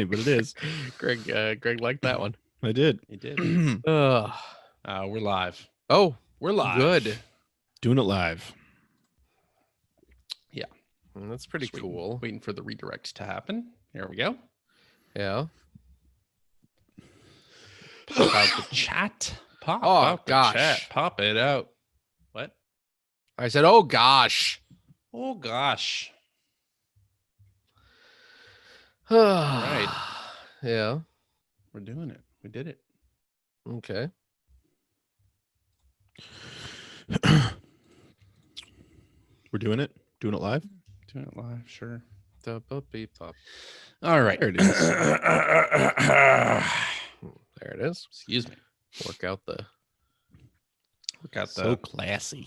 but it is. Greg liked that one. I did. You did. Uh, We're live. oh, We're live. good. Doing it live. Yeah. That's pretty Just cool. Waiting for the redirect to happen. Here we go. Yeah. Pop out the chat. Pop Oh, out the gosh. chat. Pop it out. What? I said, oh, gosh. Oh, gosh. Right. Yeah. We're doing it. We did it. Okay. We're doing it. Doing it live. Doing it live. Sure. Pop. All right. There it is. There it is. Excuse me. Work out the So classy.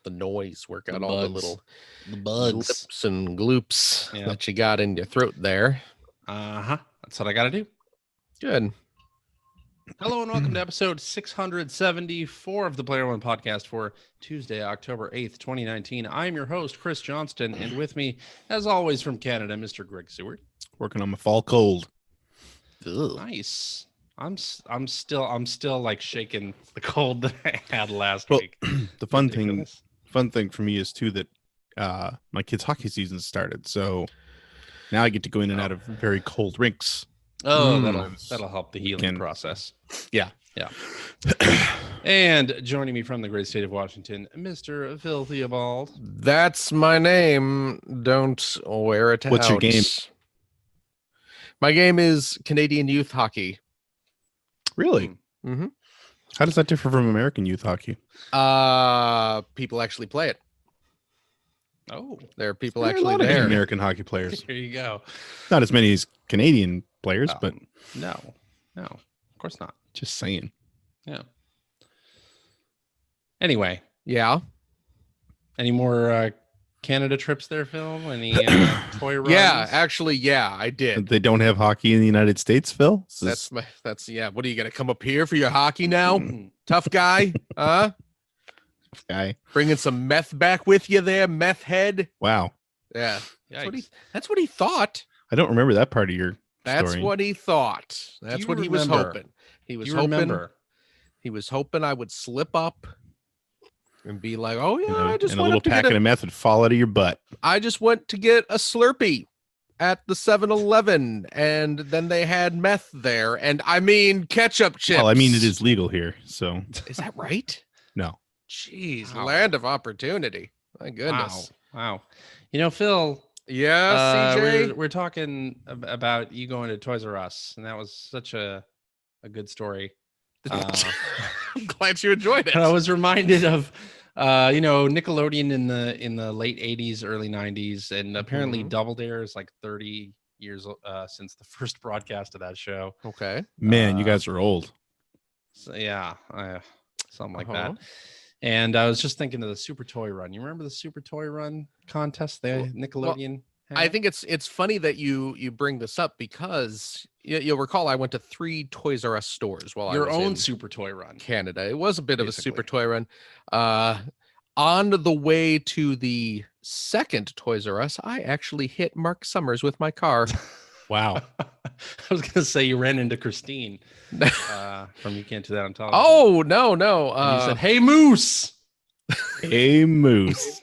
noise. Work out The all the bugs. little The bugs. lips and gloops Yeah. that you got in your throat there. That's what I got to do. Good. Hello and welcome to episode 674 of the Player One podcast for Tuesday, October 8th, 2019. I'm your host, Chris Johnston, and with me, as always from Canada, Mr. Greg Seward. Working on my fall cold. Nice. I'm still like shaking the cold that I had last Well, week. the fun Ridiculous. thing for me is too that my kids' hockey season started, so now I get to go in and out of very cold rinks. Oh, Mm. that'll help the healing Can- process. Yeah. And joining me from the great state of Washington, Mr. Phil Theobald. That's my name. Don't wear it out. What's your game? My game is Canadian youth hockey. Really? Mm-hmm. How does that differ from American youth hockey? People actually play it. Oh, There are people There are a actually lot of there. American hockey players. here you go. Not as many as Canadian players, but No, of course not. just saying. Yeah. Anyway, Yeah. any more Canada trips there, Phil? Any toy runs? Yeah, actually, yeah, I did. They don't have hockey in the United States, Phil? That's yeah. What are you gonna come up here for your hockey now? Tough guy? Huh? guy. Bringing some meth back with you there, meth head? Wow. Yeah. Yikes. That's what he thought. I don't remember that part of your That's story. what he thought. That's you what he was remember? hoping. He was You hoping remember? he was hoping I would slip up and be like, "Oh yeah, And I just and a went little up to get packet of meth would fall out of your butt. I just went to get a Slurpee at the 7-Eleven, and then they had meth there, and I mean ketchup chips. Well, I mean, it is legal here, so Is that right? no. Jeez, Wow. land of opportunity. My goodness. Wow. You know, Phil, Yeah, CJ. we're talking about you going to Toys R Us, and that was such a good story. I'm glad you enjoyed it. And I was reminded of Nickelodeon in the late 80s, early 90s, and apparently Mhm. Double Dare is like 30 years since the first broadcast of that show. Okay. Man, you guys are old. So yeah, something like Uh-huh. that. And I was just thinking of the Super Toy Run. You remember the Super Toy Run contest that Nickelodeon had? I think it's funny that you bring this up because you'll recall I went to 3 Toys R Us stores while your I was own in Super Toy Run. Canada. It was a bit of a Basically. super toy run. On the way to the second Toys R Us, I actually hit Mark Summers with my car. Wow. I was gonna say you ran into Christine from You Can't Do That on Television. Oh no. And you said, "Hey, Moose." Hey, Moose.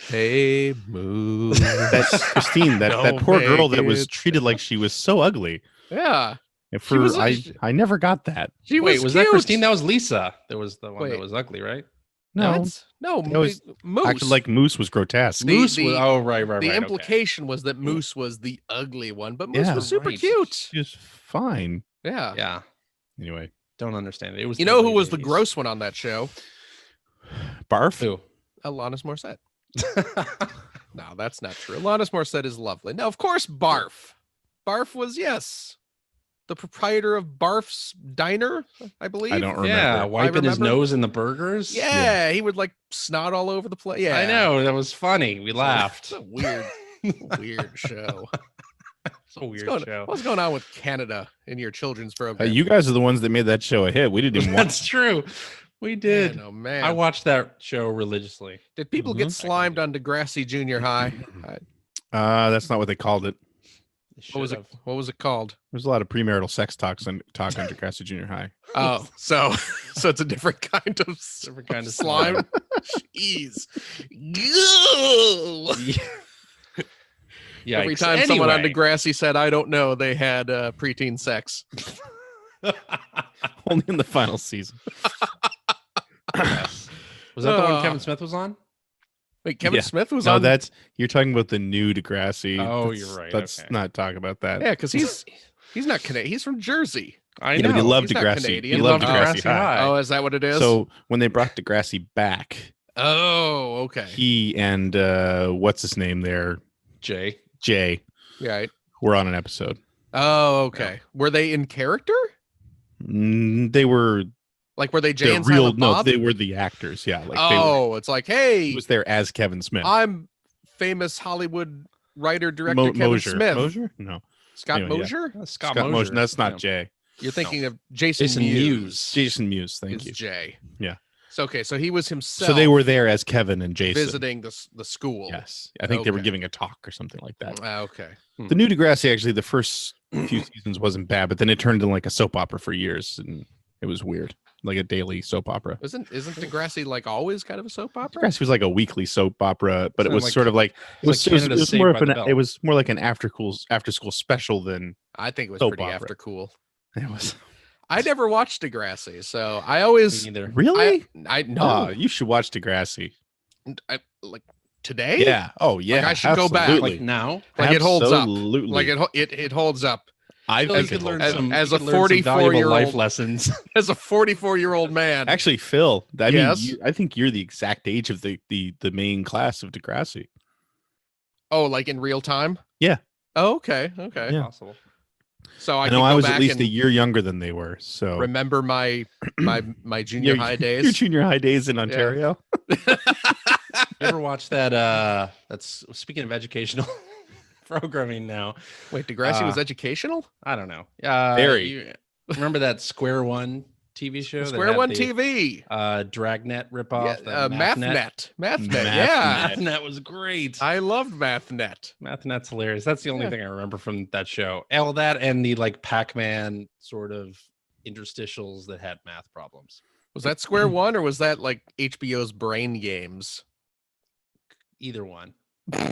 Hey, Moose. That Christine, that Don't poor girl make that was it. treated like she was so ugly. Yeah. And She was- I never got that. She Wait, was that cute. Christine? That was Lisa. That was the one Wait. that was ugly, right? No, What? No, That was Moose. acted like Moose was grotesque. The- Moose the- was. Oh, right. the okay. implication was that Moose was the ugly one, but Moose Yeah. was super Right. cute. She was fine. Yeah. Yeah, Anyway, don't understand it. It was. You the know who late was the 80s. gross one on that show? barf. Who? Alanis Morissette. No, that's not true. Alanis Morissette is lovely. Now, of course, Barf. Barf was, yes, the proprietor of Barf's Diner, I believe. I don't remember. Yeah, wiping his remember. nose in the burgers. Yeah, he would like snot all over the place. Yeah, I know that was funny. We laughed. It's a weird, weird show. It's a weird What's going, show. what's going on with Canada in your children's program? You guys are the ones that made that show a hit. We didn't even watch. That's true. We did. Man, oh man. I watched that show religiously. Did people get slimed on Degrassi Junior High? That's not what they called it. What was it? What was it called? There's a lot of premarital sex talk on Degrassi Junior High. Oh, so it's a different kind of slime. Jeez. Yeah. Every time someone on Degrassi said, "I don't know," they had preteen sex. Only in the final season. Was that the one Kevin Smith was on? Wait, Kevin Smith was no, on? you're talking about the new Degrassi. You're right. Let's not talk about that. Yeah, because he's not Canadian. He's from Jersey. I know. But he loved He's not Degrassi. Canadian. He loved Oh, Degrassi High. Oh, is that what it is? So when they brought Degrassi back, okay. he and what's his name there? Jay. Right. Were on an episode. Oh, okay. Were they in character? They were Like, were they Jay and real? Silent No, Bob? they were the actors. Yeah. Like it's like, hey, he was there as Kevin Smith. I'm famous Hollywood writer director Kevin Mosier. Smith. Mosier? No. Scott Anyway, Mosier? Scott Mosier. Mosier. That's not Yeah. Jay. You're thinking of Jason Mewes. Jason Mewes. Thank is you. Jay. Yeah. So okay, so he was himself. So they were there as Kevin and Jason visiting the school. Yes, I think they were Okay. giving a talk or something like that. Okay. The new Degrassi, actually, the first few seasons wasn't bad, but then it turned into like a soap opera for years, and it was weird, like a daily soap opera. Isn't Degrassi like always kind of a soap opera? Degrassi was like a weekly soap opera, but it Sounded was like- sort of like it was, like Canada's Saved more by of the an Bell. it was more like an after school special than I think it was Soap pretty opera. after cool. it was. I never watched Degrassi, so I always Me neither. Really? I know You should watch Degrassi. like today. Yeah. Oh yeah. I should go back, absolutely. Like now? Like it holds up. Absolutely. Like it holds up. I feel like think you it could learn holds up. some as you a could learn some valuable 44-year-old life lessons. As a 44-year-old man. Actually, Phil, I mean, Yes? I think you're the exact age of the main class of Degrassi. Oh, like in real time? Yeah. Oh, okay. Okay. Yeah. Possible. So I I can know go I was back at least and a year younger than they were. So remember my junior high your days. junior high days in Ontario. You ever watch that? That's speaking of educational programming now. Wait, Degrassi was educational? I don't know. Very. You remember that Square One TV show? that Square had One the, TV. Dragnet ripoff. Yeah, MathNet. Mathnet. Yeah. MathNet was great. I loved MathNet. MathNet's hilarious. That's the only Yeah. thing I remember from that show. All that and the like Pac-Man sort of interstitials that had math problems. Was that Square One or was that like HBO's Brain Games? Either one. Well,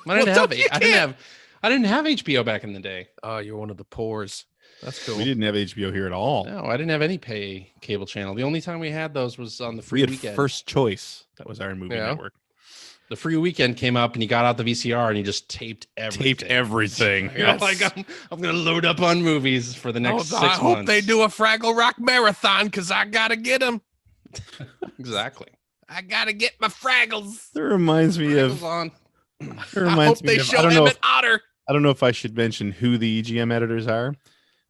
I didn't don't you have HBO back in the day. Oh, you're one of the poors. That's cool. We didn't have HBO here at all. No, I didn't have any pay cable channel. The only time we had those was on the We free had weekend. First Choice. That was our movie Yeah. network. The free weekend came up and you got out the VCR and you just taped everything. Taped everything. You know, like I'm gonna load up on movies for the next 6 I months. hope they do a Fraggle Rock marathon because I gotta get them. Exactly. I gotta get my Fraggles. That reminds me of. Goes on. It I reminds hope they me of. show I don't know. Emmett Otter. I don't know if I should mention who the EGM editors are,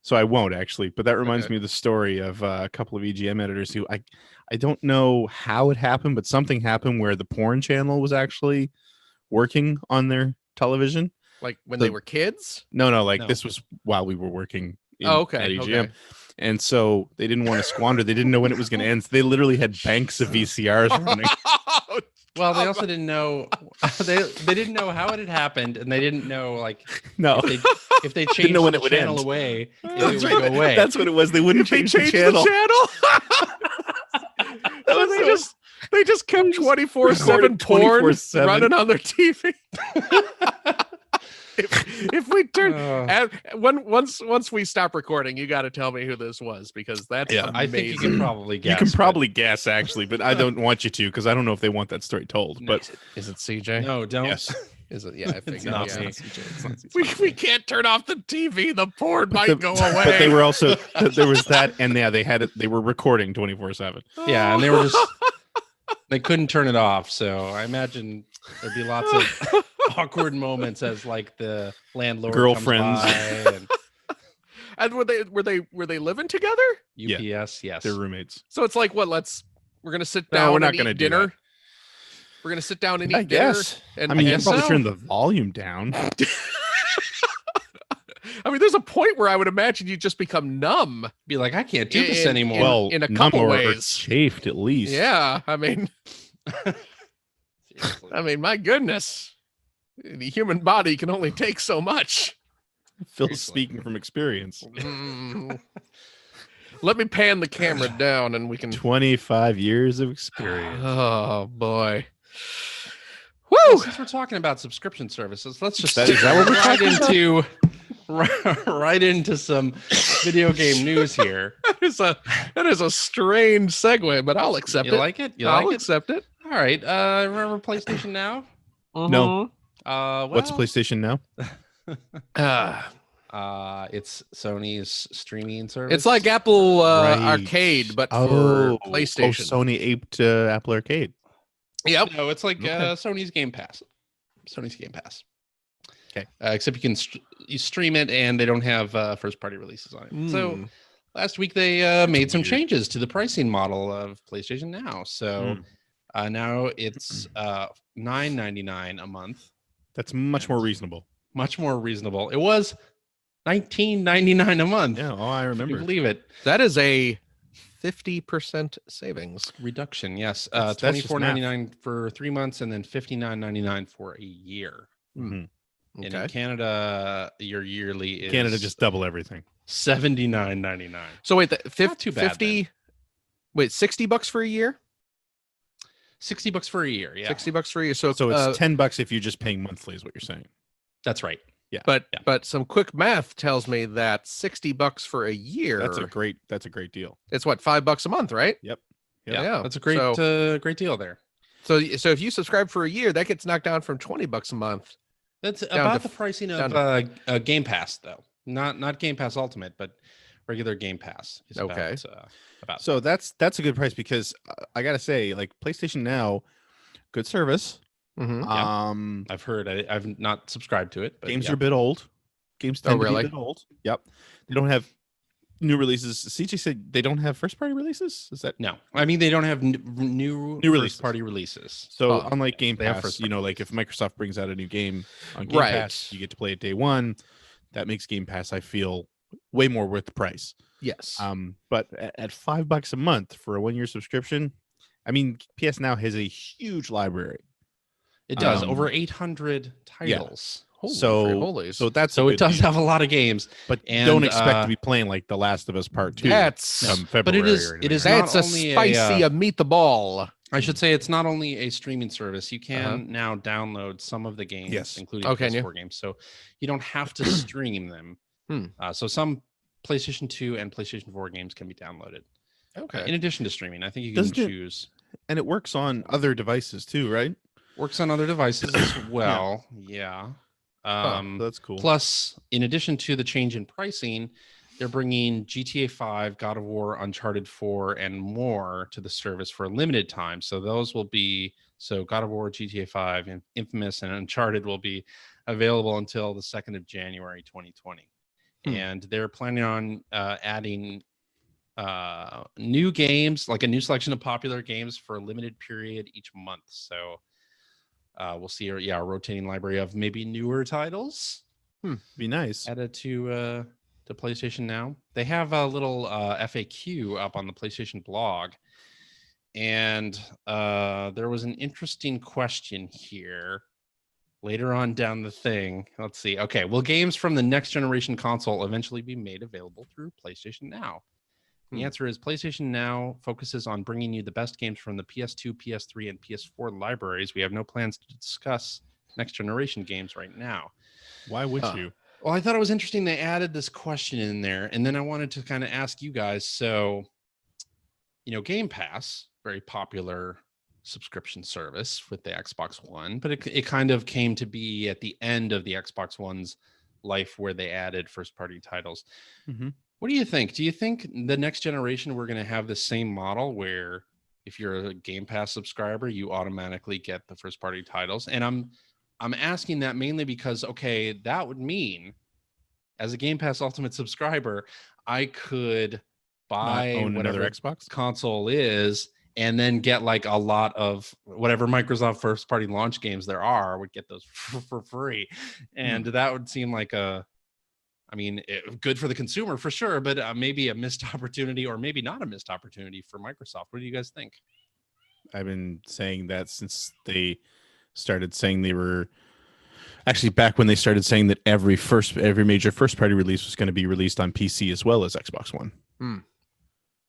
so I won't actually. But that reminds Okay. me of the story of a couple of EGM editors who I don't know how it happened, but something happened where the porn channel was actually working on their television. Like when The- they were kids? No, No. this was while we were working at Okay. EGM. Okay. And so they didn't want to squander. They didn't know when it was going to end. So they literally had banks of VCRs running. Well, they also didn't know they didn't know how it had happened, and they didn't know like No, if they changed know when the it would channel end. away, if That's it would right. go away. That's what it was. They wouldn't They change the changed channel. They just kept 24/7 recorded porn 24/7. running on their TV. if we turn once we stop recording, you got to tell me who this was because that's Yeah, I think you amazing. can probably You guess. can but- probably guess actually, but I don't want you to because I don't know if they want that story told. But Is it CJ? no, don't. yes, Is it? Yeah, I think not yeah. me. We can't turn off the TV. The porn might the- go away. but they were also there was that, and yeah, they had it. They were recording 24/7. Yeah, and they were just they couldn't turn it off. So I imagine there'd be lots of awkward moments as like the landlord Girlfriends. comes by and And were they living together? Yeah. UPS, yes. They're roommates. So it's like what? We're gonna sit No, down. we're not and gonna eat do dinner. that. We're gonna sit down and eat I dinner. guess. And, I mean, you and can probably so. turn the volume down. I mean, there's a point where I would imagine you just become numb. Be like, I can't do this In- anymore. Well, in a numb couple or ways. chafed at least. Yeah, I mean, Seriously. my goodness, the human body can only take so much. Phil's Seriously. speaking from experience. Let me pan the camera down and we can. 25 years of experience. Oh boy. Well, Woo! since we're talking about subscription services, let's just Is that what we're right talking about? into right into some video game news here. That is a strange segue, but I'll accept You it. like it? You I'll like it? accept it. All right. Remember PlayStation Now? No. Well, What's PlayStation Now? it's Sony's streaming service. It's like Apple Right. Arcade, but for Oh, PlayStation. Sony aped Apple Arcade. Yep. No, it's like Okay. Sony's Game Pass. Sony's Game Pass. Okay. Except you can you stream it, and they don't have first party releases on it. So last week they made some weird. changes to the pricing model of PlayStation Now. So now it's $9.99 a month. That's much more reasonable. Much more reasonable. It was $19.99 a month. Yeah, I Can you remember. believe it? that is a 50% savings. Reduction, yes. That's just $24.99 for 3 months, and then $59.99 for a year. Mhm. And in Okay. Canada, your yearly is Canada just double everything. $79.99. So wait, Not too bad, 50. Wait, $60 for a year? $60 for a year. Yeah, $60 for a year. So So it's $10 if you're just paying monthly, is what you're saying. that's right. but some quick math tells me that $60 for a year. That's a great deal. It's what, $5 a month, right? Yep. Yeah, That's a great, great deal there. So if you subscribe for a year, that gets knocked down from $20 a month. That's Down about to- the pricing down of Game Pass, though. Not Game Pass Ultimate, but regular Game Pass. Is Okay. About So that's a good price because I gotta say, like PlayStation Now, good service. Mm-hmm. Yeah. I've heard. I've not subscribed to it. But Games yeah. are a bit old. Games tend to really? be a bit old. Yep. They don't have new releases. CJ said they don't have first party releases. Is that No, I mean they don't have new releases. first party releases. so? Oh, Unlike Game they have Pass, first you know, like if Microsoft brings out a new game on Game Right. Pass, you get to play it day one. That makes Game Pass, I feel, way more worth the price. Yes. But at $5 a month for a 1-year subscription, I mean, PS Now has a huge library. It does Um, over 800 titles. Holy so friholies. so that's So a it good does deal. have a lot of games. But and, don't expect to be playing like The Last of Us Part 2. That's February. but it is- or it is anything. not that's a only a, spicy a meet the ball. I should say it's not only a streaming service. You can now download some of the games, Yes. including Oh, can you? PS4 games. So you don't have to stream them. So some PlayStation 2 and PlayStation 4 games can be downloaded. Okay. In addition to streaming, I think you can Doesn't it- choose. And it works on other devices too, right? Works on other devices as well. Yeah. So that's cool. Plus, in addition to the change in pricing, they're bringing GTA 5, God of War, Uncharted 4, and more to the service for a limited time. So those will be God of War, GTA 5, and Infamous, and Uncharted will be available until the 2nd of January 2020. And they're planning on adding new games, like a new selection of popular games for a limited period each month. So we'll see a rotating library of maybe newer titles Be nice. added to PlayStation Now. They have a little FAQ up on the PlayStation blog, and there was an interesting question here later on down the thing. Let's see. Okay, will games from the next generation console eventually be made available through PlayStation Now? The answer is PlayStation Now focuses on bringing you the best games from the PS2, PS3, and PS4 libraries. We have no plans to discuss next generation games right now. Why would you? Well, I thought it was interesting they added this question in there, and then I wanted to kind of ask you guys. So, Game Pass, very popular subscription service with the Xbox One, but it kind of came to be at the end of the Xbox One's life where they added first-party titles. Mhm. What do you think? Do you think the next generation we're going to have the same model where if you're a Game Pass subscriber, you automatically get the first-party titles? And I'm asking that mainly because, okay, that would mean as a Game Pass Ultimate subscriber, I could buy Not own whatever another Xbox? console is and then get like a lot of whatever Microsoft first party launch games there are, would get those for free. And that would seem like good for the consumer for sure, but maybe a missed opportunity, or maybe not a missed opportunity for Microsoft. What do you guys think? I've been saying that since they started saying they were Actually, back when they started saying that every major first party release was going to be released on PC as well as Xbox One. Hmm.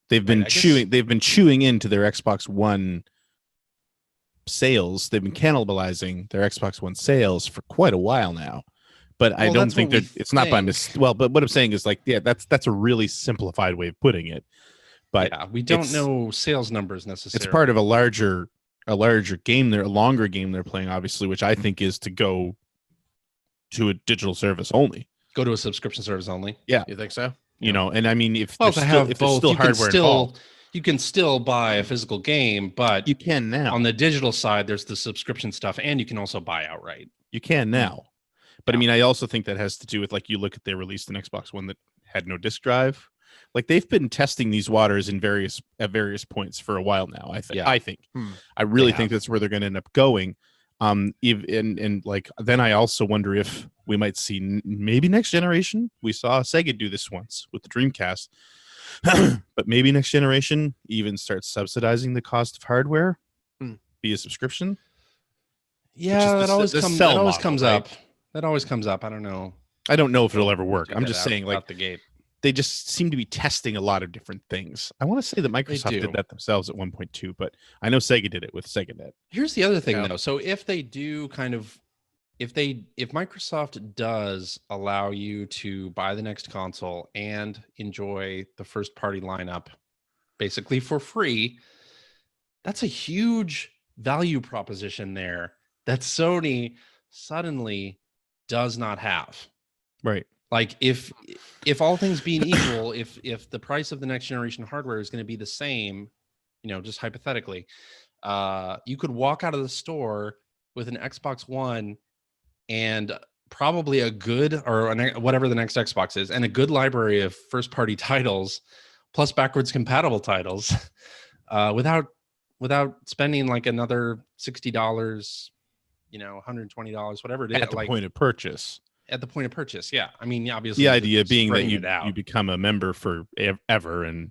They've been Right, I guess- they've been chewing into their Xbox One sales. They've been cannibalizing their Xbox One sales for quite a while now. But I Well, don't that's think what that we it's not by think. mistake. Well, but what I'm saying is like, yeah, that's a really simplified way of putting it. But Yeah, we don't it's- know sales numbers necessarily. it's part of a larger game, a longer game they're playing, obviously, which I think is to go to a digital service only. Go to a subscription service only. Yeah, You think so? you know, and I mean, if Well, there's to still, have if there's both, still you can hardware still involved, you can still buy a physical game, but you can now. on the digital side, there's the subscription stuff, and you can also buy outright. You can now. But I Yeah. mean, I also think that has to do with, like, you look at, they released an Xbox One that had no disk drive. Like, they've been testing these waters at various points for a while now. Yeah. I think. Hmm. I really They think have. that's where they're going to end up going. And like, then I also wonder if we might see maybe next generation. We saw Sega do this once with the Dreamcast, but maybe next generation even starts subsidizing the cost of hardware via subscription. Yeah, the that always the comes. cell That always model, comes right? up. That always comes up. I don't know. I don't know if it'll ever work. Do I'm that just out- saying, like, out the gate. they just seem to be testing a lot of different things. I want to say that Microsoft do. did that themselves at 1.2, but I know Sega did it with SegaNet. Here's the other thing, Yeah. though. So if they do kind of, if Microsoft does allow you to buy the next console and enjoy the first party lineup basically for free, that's a huge value proposition there that Sony suddenly does not have. Right. Like if all things being equal, if the price of the next generation hardware is going to be the same, just hypothetically, you could walk out of the store with an Xbox One and probably a good whatever the next Xbox is, and a good library of first party titles plus backwards compatible titles, without spending like another $60, $120, whatever it is, At the point of purchase. At the point of purchase, yeah. I mean, obviously, The idea being that spreading you it out. you become a member for ever, and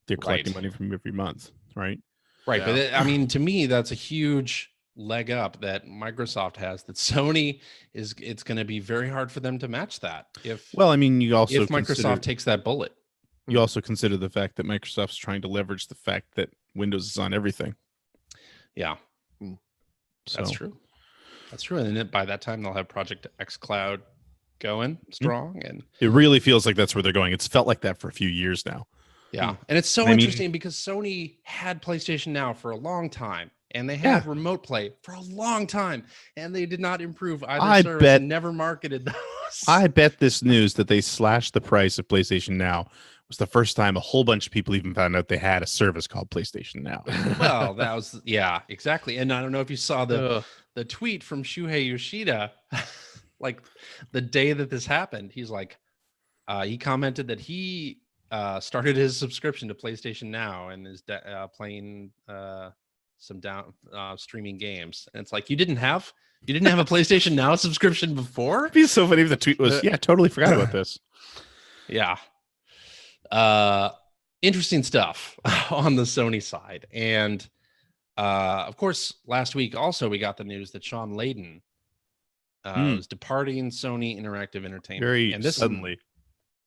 they're collecting Right. money from you every month, right? Right, Yeah. but I mean, to me, that's a huge leg up that Microsoft has. That Sony it's going to be very hard for them to match that if Well, I mean, you also if Microsoft takes that bullet. you also consider the fact that Microsoft's trying to leverage the fact that Windows is on everything. Yeah, So that's true. That's true, and then by that time they'll have Project X Cloud going strong, and it really feels like that's where they're going. It's felt like that for a few years now. yeah, and it's so I mean- interesting because Sony had PlayStation Now for a long time. And they had remote play for a long time, and they did not improve either I service bet- and never marketed those. I bet this news that they slashed the price of PlayStation Now was the first time a whole bunch of people even found out they had a service called PlayStation Now. Well, that was exactly. And I don't know if you saw Ugh. the tweet from Shuhei Yoshida, like the day that this happened. He's like, he commented that he started his subscription to PlayStation Now and is playing some streaming games. And it's like, you didn't have a PlayStation Now subscription before? It'd be so funny if the tweet was, yeah, totally forgot about this. Yeah. Interesting stuff on the Sony side. And of course, last week also we got the news that Sean Layden was departing Sony Interactive Entertainment. Very and this suddenly.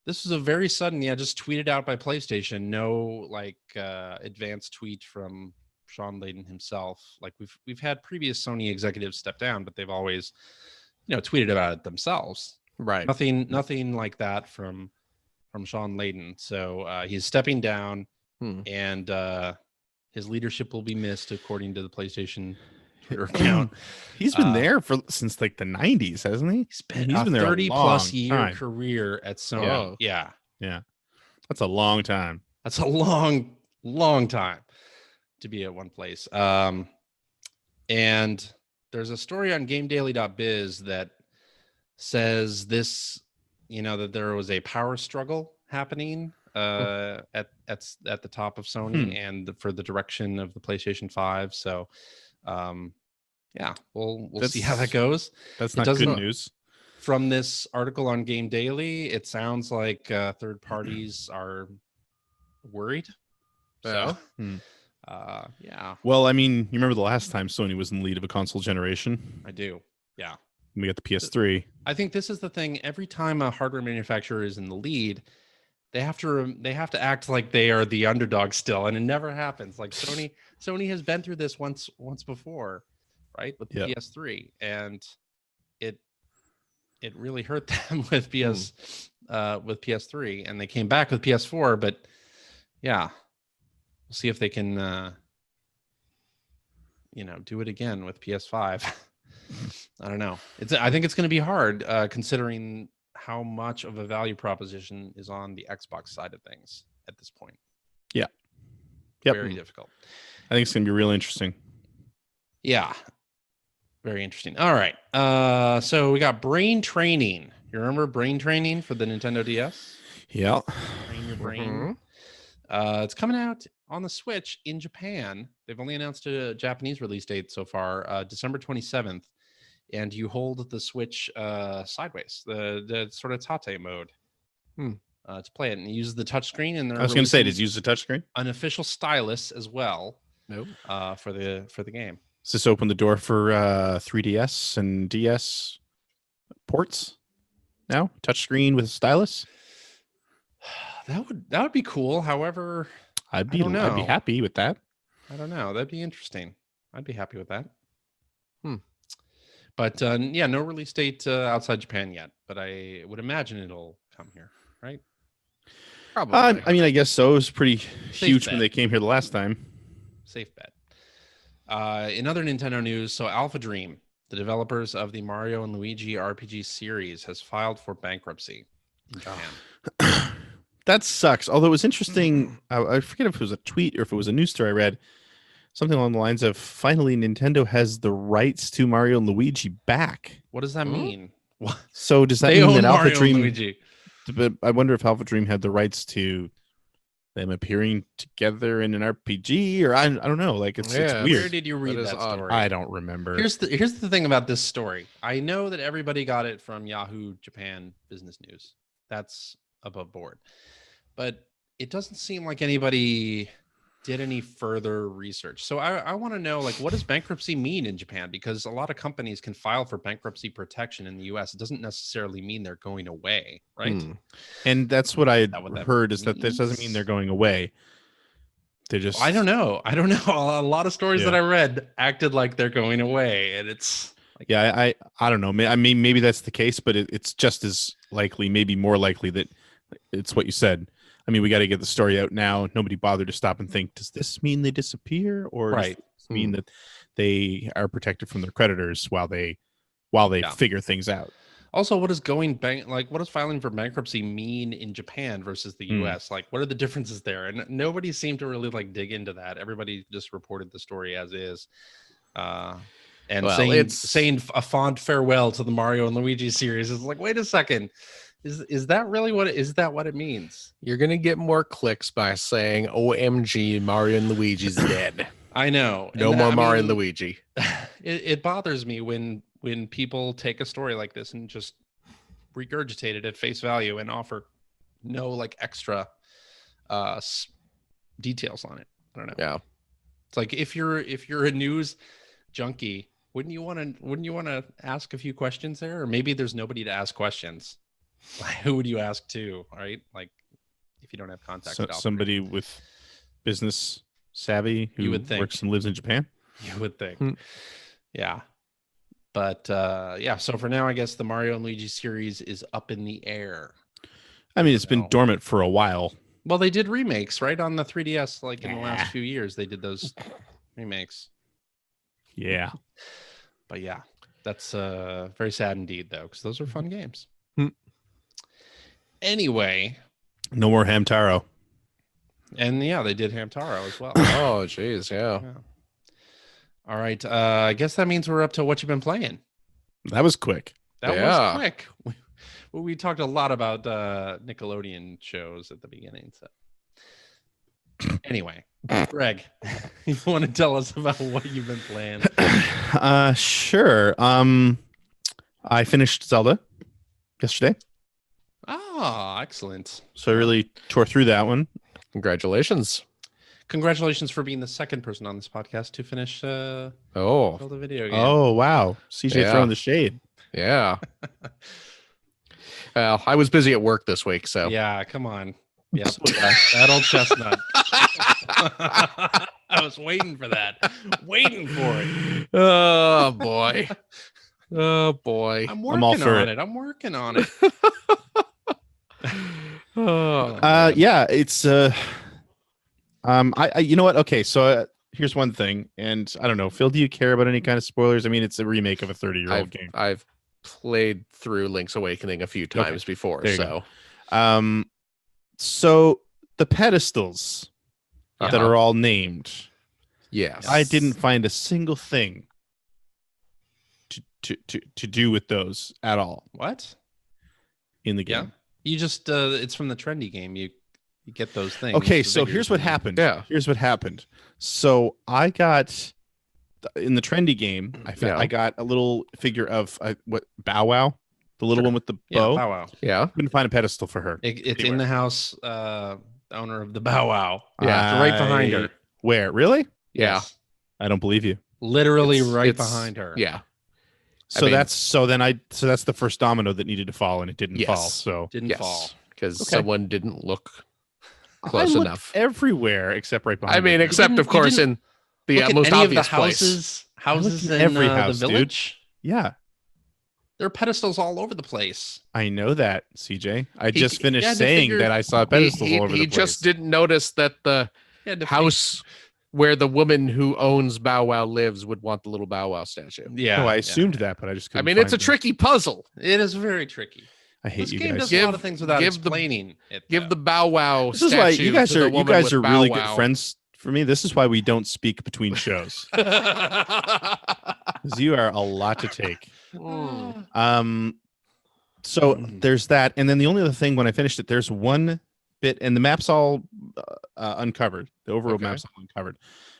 This was a very sudden, just tweeted out by PlayStation. No advanced tweet from Sean Layden himself. Like we've had previous Sony executives step down, but they've always, tweeted about it themselves. Right. Nothing like that from Sean Layden. So he's stepping down, and his leadership will be missed, according to the PlayStation Twitter account. He's been there since like the 90s, hasn't he? He's been He's a been there a 30 long plus year time. career at Sony. Yeah. Yeah. That's a long time. That's a long time to be at one place. And there's a story on GameDaily.biz that says this, that there was a power struggle happening at the top of Sony and for the direction of the PlayStation 5. So, we'll see how that goes. That's It not good doesn't- news. From this article on Game Daily, it sounds like third parties are worried. So, yeah, Well, I mean, you remember the last time Sony was in the lead of a console generation? I do. Yeah. We got the PS3. I think this is the thing. Every time a hardware manufacturer is in the lead, they have to act like they are the underdog still, and it never happens. Like Sony has been through this once before, right? With the PS3, and it really hurt them with PS3, and they came back with PS4. But yeah, we'll see if they can do it again with PS5. I don't know. I think it's going to be hard considering how much of a value proposition is on the Xbox side of things at this point. Yeah. Yep. Very difficult. I think it's going to be real interesting. Yeah. Very interesting. All right. So we got brain training. You remember brain training for the Nintendo DS? Yeah. Train your brain. It's coming out on the Switch in Japan. They've only announced a Japanese release date so far, December 27th. And you hold the Switch sideways, the sort of tate mode to play it. And it uses the touchscreen. And I was going to say, does it use the touchscreen? An official stylus as well. Nope. For the game. Does this open the door for 3DS and DS ports now? Touchscreen with a stylus? That would be cool. However, I'd be happy with that. I don't know. That'd be interesting. I'd be happy with that. But no release date outside Japan yet. But I would imagine it'll come here, right? Probably. I mean, I guess so. It was pretty huge bet. when they came here the last time. Safe bet. In other Nintendo news, so Alpha Dream, the developers of the Mario and Luigi RPG series, has filed for bankruptcy in Japan. That sucks. Although it was interesting, I forget if it was a tweet or if it was a news story I read, something along the lines of finally Nintendo has the rights to Mario and Luigi back. What does that mean? So does that They mean own that Alpha Mario and Dream? Luigi. But I wonder if Alpha Dream had the rights to them appearing together in an RPG, or I don't know. Like it's weird. Where did you read That is that odd. story? I don't remember. Here's the thing about this story. I know that everybody got it from Yahoo Japan Business News. That's above board. But it doesn't seem like anybody did any further research. So I want to know, like, what does bankruptcy mean in Japan? Because a lot of companies can file for bankruptcy protection in the US. It doesn't necessarily mean they're going away, right? And that's what I heard means? is that this doesn't mean they're going away. They're just I don't know. A lot of stories that I read acted like they're going away, and it's like, I don't know. I mean, maybe that's the case, but it's just as likely, maybe more likely that it's what you said. I mean, we got to get the story out now. Nobody bothered to stop and think, does this mean they disappear, or does this mean that they are protected from their creditors while they figure things out? Also, what does what does filing for bankruptcy mean in Japan versus the US? Like, what are the differences there? And nobody seemed to really like dig into that. Everybody just reported the story as is. Saying a fond farewell to the Mario and Luigi series is like, wait a second. Is that really what it means? You're gonna get more clicks by saying OMG, Mario and Luigi's dead. I know. No more Mario and Luigi. It bothers me when people take a story like this and just regurgitate it at face value and offer no like extra details on it. I don't know. Yeah. It's like if you're a news junkie, wouldn't you want to ask a few questions there? Or maybe there's nobody to ask questions. Who would you ask to, right? Like if you don't have contact with somebody with business savvy who works and lives in Japan. You would think. Yeah. But so for now, I guess the Mario and Luigi series is up in the air. I mean, it's been dormant for a while. Well, they did remakes, right? On the 3DS, like in the last few years, they did those remakes. Yeah. But yeah, that's very sad indeed, though, because those are fun games. Anyway. No more Hamtaro. And yeah, they did Hamtaro as well. Oh, geez. Yeah. All right. I guess that means we're up to what you've been playing. That was quick. That was quick. We talked a lot about Nickelodeon shows at the beginning. So anyway, Greg, you want to tell us about what you've been playing? Sure. I finished Zelda yesterday. Oh, excellent. So I really tore through that one. Congratulations. Congratulations for being the second person on this podcast to finish Zelda video game. Oh, wow. CJ throwing the shade. Yeah. Well, I was busy at work this week, so. Yeah, come on. Yep. So did I. That old chestnut. I was waiting for that. Waiting for it. Oh boy. Oh boy. I'm I'm all working for on it. it. I'm working on it. Oh, man. Yeah, it's I you know what? Okay, so here's one thing, and I don't know, Phil, do you care about any kind of spoilers? I mean, it's a remake of a 30-year-old game. I've played through Link's Awakening a few times before, There you so. So the pedestals that Uh-huh. are all named, Yes. I didn't find a single thing to do with those at all What? in the Yeah. game. You just it's from the trendy game. You get those things. Okay, the so figures here's what and- happened. Yeah. Here's what happened. So I got in the trendy game, I got a little figure of what Bow Wow, the little Sure. one with the Yeah, bow. Bow Wow. Yeah. Couldn't find a pedestal for her. It's in Anywhere. the house. Owner of the Bow Wow. Yeah. It's right behind her. Where? Really? Yeah. Yes. I don't believe you. Literally right It's- behind her. Yeah. So mean- that's the first domino that needed to fall, and it didn't Yes. fall. So Didn't fall. Yes. Because Okay. someone didn't look I close looked enough. everywhere except right behind. I mean, her. except didn't- of you course didn't in the Look at most any of the obvious place. houses in in every house, the dude. village. Yeah, There are pedestals all over the place. I know that, CJ. I He- just finished yeah, to saying figure- that I saw pedestals all over He the place. just didn't notice that the Yeah, to house where the woman who owns Bow Wow lives would want the little Bow Wow statue. Yeah. No, I yeah. assumed that, but I just I couldn't. mean, it's a find tricky puzzle. It is very tricky. I hate This you game guys. does a lot of Give- things without give the- explaining it. Give though. the Bow Wow This is why statue you guys to the are woman with really Bow good Wow. friends for me. This is why we don't speak between shows. 'Cause you are a lot to take. Mm. So there's that, and then the only other thing when I finished it, there's one bit, and the map's all uncovered. The overall Okay. map's all uncovered,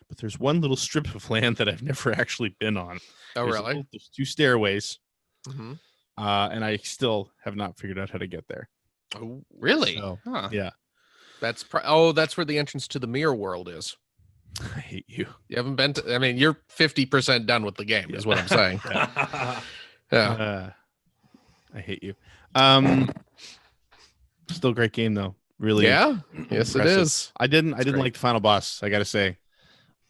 but there's one little strip of land that I've never actually been on. Oh, There's really? there's two stairways, Mhm. and I still have not figured out how to get there. Oh, really? So Huh. yeah, That's that's where the entrance to the mirror world is. I hate you. You haven't been to, I mean, you're 50% done with the game, is what I'm saying. Yeah. I hate you. Still a great game though. Really. Yeah. Yes, it impressive. is. I didn't great. like the final boss. I got to say.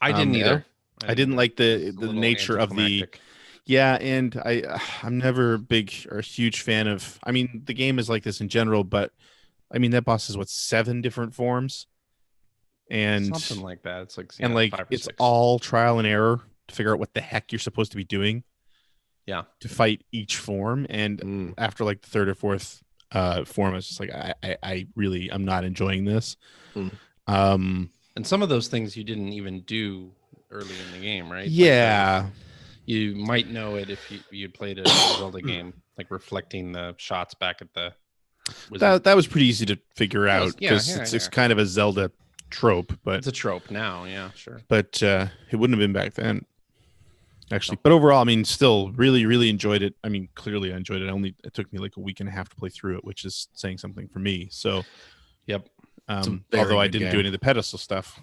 I didn't Yeah. either. I didn't like the It's a little nature of the. anticlimactic. Yeah, and I'm never a big or a huge fan of. I mean, the game is like this in general, but I mean that boss has what 7 different forms, and something like that. It's like and yeah, like 5 or it's 6. all trial and error to figure out what the heck you're supposed to be doing. Yeah. To fight each form, and Mm. after like the 3rd or 4th form, I was just like, I really I'm not enjoying this. Mm. And some of those things you didn't even do early in the game, right? Like, Yeah. you might know it if you played a Zelda game, like reflecting the shots back at the. That was pretty easy to figure That out was- yeah, because yeah, it's yeah. kind of a Zelda trope, but It's a trope now. Yeah, sure. it wouldn't have been back then. Actually, but overall, I mean, still really enjoyed it. I mean, clearly I enjoyed it. It took me like a week and a half to play through it, which is saying something for me. So, Yep. a very although I good didn't do game. any of the pedestal stuff.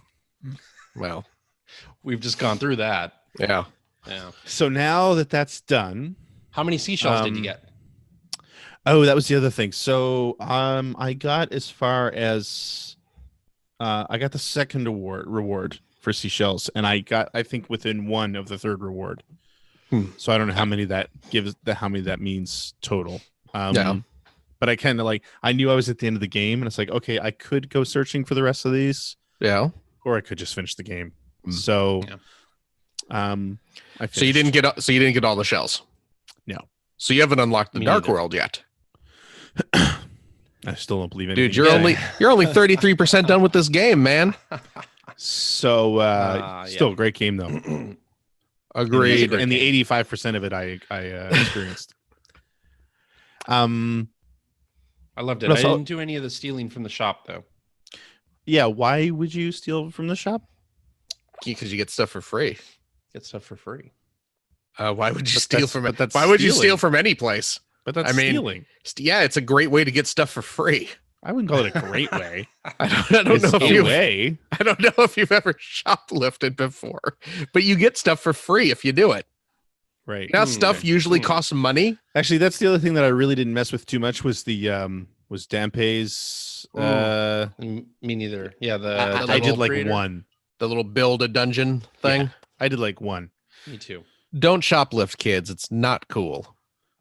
Well, We've just gone through that. yeah. Yeah. So now that that's done, How many seashells did you Um, get? oh, that was the other thing. So, I got as far as, I got the second reward for seashells, and I think within 1 of the 3rd reward. So I don't know how many that means total. Yeah. But I kind of I knew I was at the end of the game, and it's like, okay, I could go searching for the rest of these, Yeah. or I could just finish the game. Mm. So, Yeah. I So you didn't get all the shells. No. So you haven't unlocked the Me Dark neither. World yet. I still don't believe anything. Dude, you're you say. only 33% done with this game, man. So Yeah. still a great game though. Agreed. And the 85% of it I experienced. I loved it. What I else? didn't do any of the stealing from the shop though. Yeah, why would you steal from the shop? Because you get stuff for free. Get stuff for free. Why would you But steal that's- from but it? that's Why would you stealing. steal from any place? But that's I mean- stealing. Yeah, it's a great way to get stuff for free. I wouldn't call it a great way. I don't It's know if a you way. I don't know if you've ever shoplifted before, but you get stuff for free if you do it. Right. Now stuff usually costs money. Actually, that's the other thing that I really didn't mess with too much was the was Dampe's. Me neither. Yeah, I did like creator. one. The little build a dungeon thing. Yeah, I did like one. Me too. Don't shoplift, kids. It's not cool.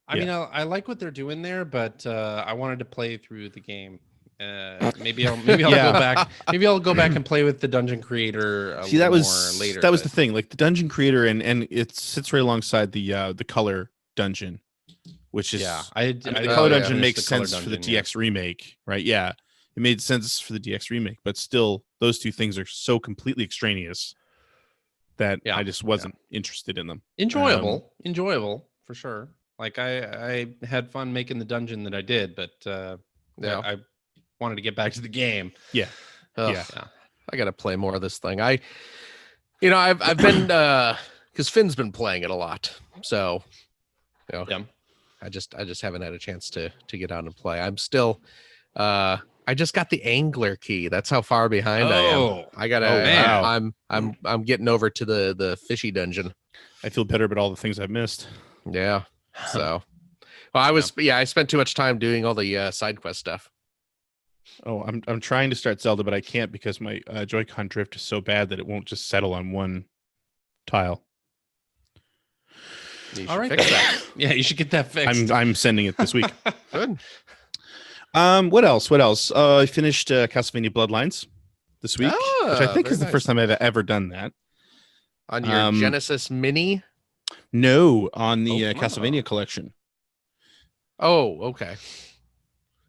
I mean, I like what they're doing there, but I wanted to play through the game. Maybe I'll go back. Maybe I'll go back and play with the dungeon creator. See, that was more later. That was the thing. Like the dungeon creator, and it sits right alongside the color dungeon, which is the color dungeon makes sense for the DX remake, right? Yeah, it made sense for the DX remake, but still, those two things are so completely extraneous that I just wasn't interested in them. Enjoyable for sure. Like I had fun making the dungeon that I did, but I wanted to get back to the game. Yeah. I got to play more of this thing. I've been because Finn's been playing it a lot, so I just haven't had a chance to get out and play. I'm still I just got the angler key. That's how far behind I am. I gotta. I'm getting over to the fishy dungeon. I feel better about all the things I've missed. Yeah. So, well, I spent too much time doing all the side quest stuff. Oh, I'm trying to start Zelda, but I can't because my Joy-Con drift is so bad that it won't just settle on one tile. All right, fix that. Yeah, you should get that fixed. I'm sending it this week. Good. What else? I finished Castlevania Bloodlines this week, which I think is the first time I've ever done that. On your Genesis Mini? No, on the Castlevania collection. Oh, okay.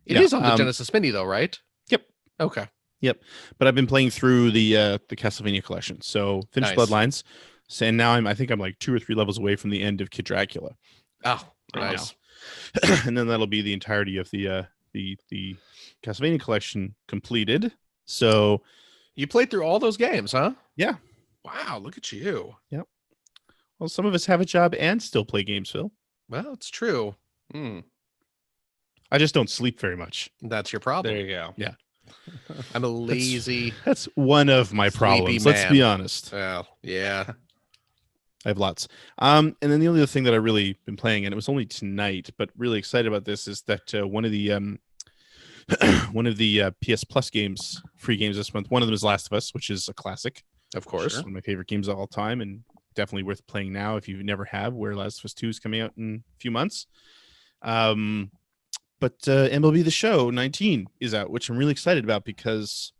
It is on the Genesis Mini, though, right? Yep. Okay. Yep. But I've been playing through the Castlevania collection. So finished Bloodlines. So, and now I think I'm like 2 or 3 levels away from the end of Kid Dracula. Oh, nice. And then that'll be the entirety of the Castlevania collection completed. So you played through all those games, huh? Yeah. Wow, look at you. Yep. Well, some of us have a job and still play games, Phil. Well, it's true. I just don't sleep very much. That's your problem. There you go. Yeah. I'm a lazy. That's one of my problems. Man. Let's be honest. Well, yeah. I have lots. And then the only other thing that I really been playing, and it was only tonight, but really excited about this, is that one of the PS Plus games, free games this month. One of them is Last of Us, which is a classic, of course, one of my favorite games of all time, and definitely worth playing now if you never have. Where Last of Us 2 is coming out in a few months. But MLB The Show 19 is out, which I'm really excited about because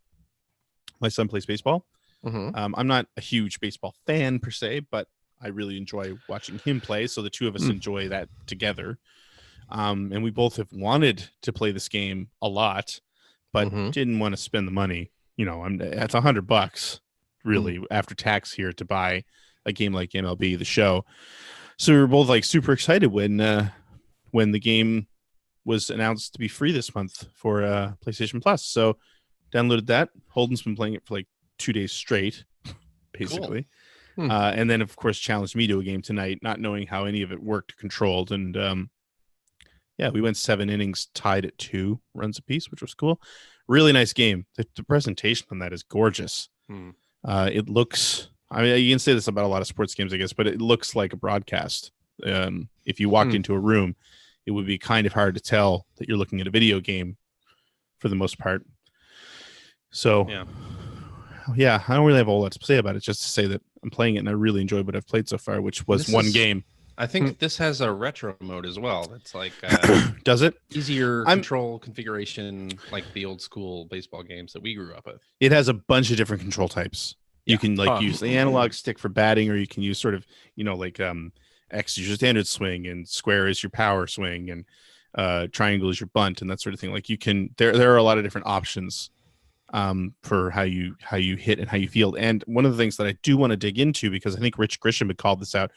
my son plays baseball. I'm not a huge baseball fan per se, but I really enjoy watching him play. So the two of us enjoy that together. And we both have wanted to play this game a lot, but didn't want to spend the money. That's $100 really after tax here to buy a game like MLB The Show. So we were both like super excited when the game was announced to be free this month for PlayStation Plus. So downloaded that. Holden's been playing it for like 2 days straight, basically. Cool. And then, of course, challenged me to a game tonight, not knowing how any of it worked controlled. And we went 7 innings, tied at 2 runs apiece, which was cool. Really nice game. The presentation on that is gorgeous. It looks, I mean, you can say this about a lot of sports games, I guess, but it looks like a broadcast. If you walked into a room, it would be kind of hard to tell that you're looking at a video game for the most part. So, I don't really have a whole lot to say about it, just to say that I'm playing it and I really enjoy what I've played so far, which was one game. I think this has a retro mode as well. It's like does it? Easier control configuration, like the old school baseball games that we grew up with. It has a bunch of different control types. You can use the analog stick for batting, or you can use sort of, X is your standard swing, and square is your power swing, and triangle is your bunt, and that sort of thing. Like you can, there are a lot of different options for how you hit and how you field. And one of the things that I do want to dig into, because I think Rich Grisham had called this out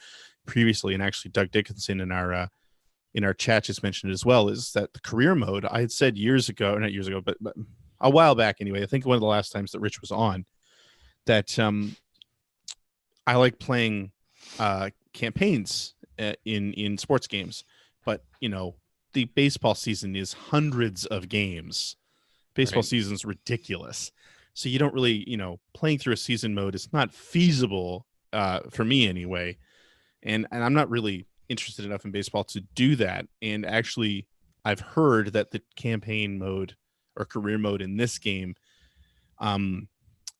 previously, and actually Doug Dickinson in our chat just mentioned it as well, is that the career mode, I had said not years ago, but a while back anyway, I think one of the last times that Rich was on, that I like playing campaigns in sports games, but the baseball season is hundreds of games. Baseball season's ridiculous, so you don't really, playing through a season mode is not feasible for me anyway, and I'm not really interested enough in baseball to do that. And actually, I've heard that the campaign mode or career mode in this game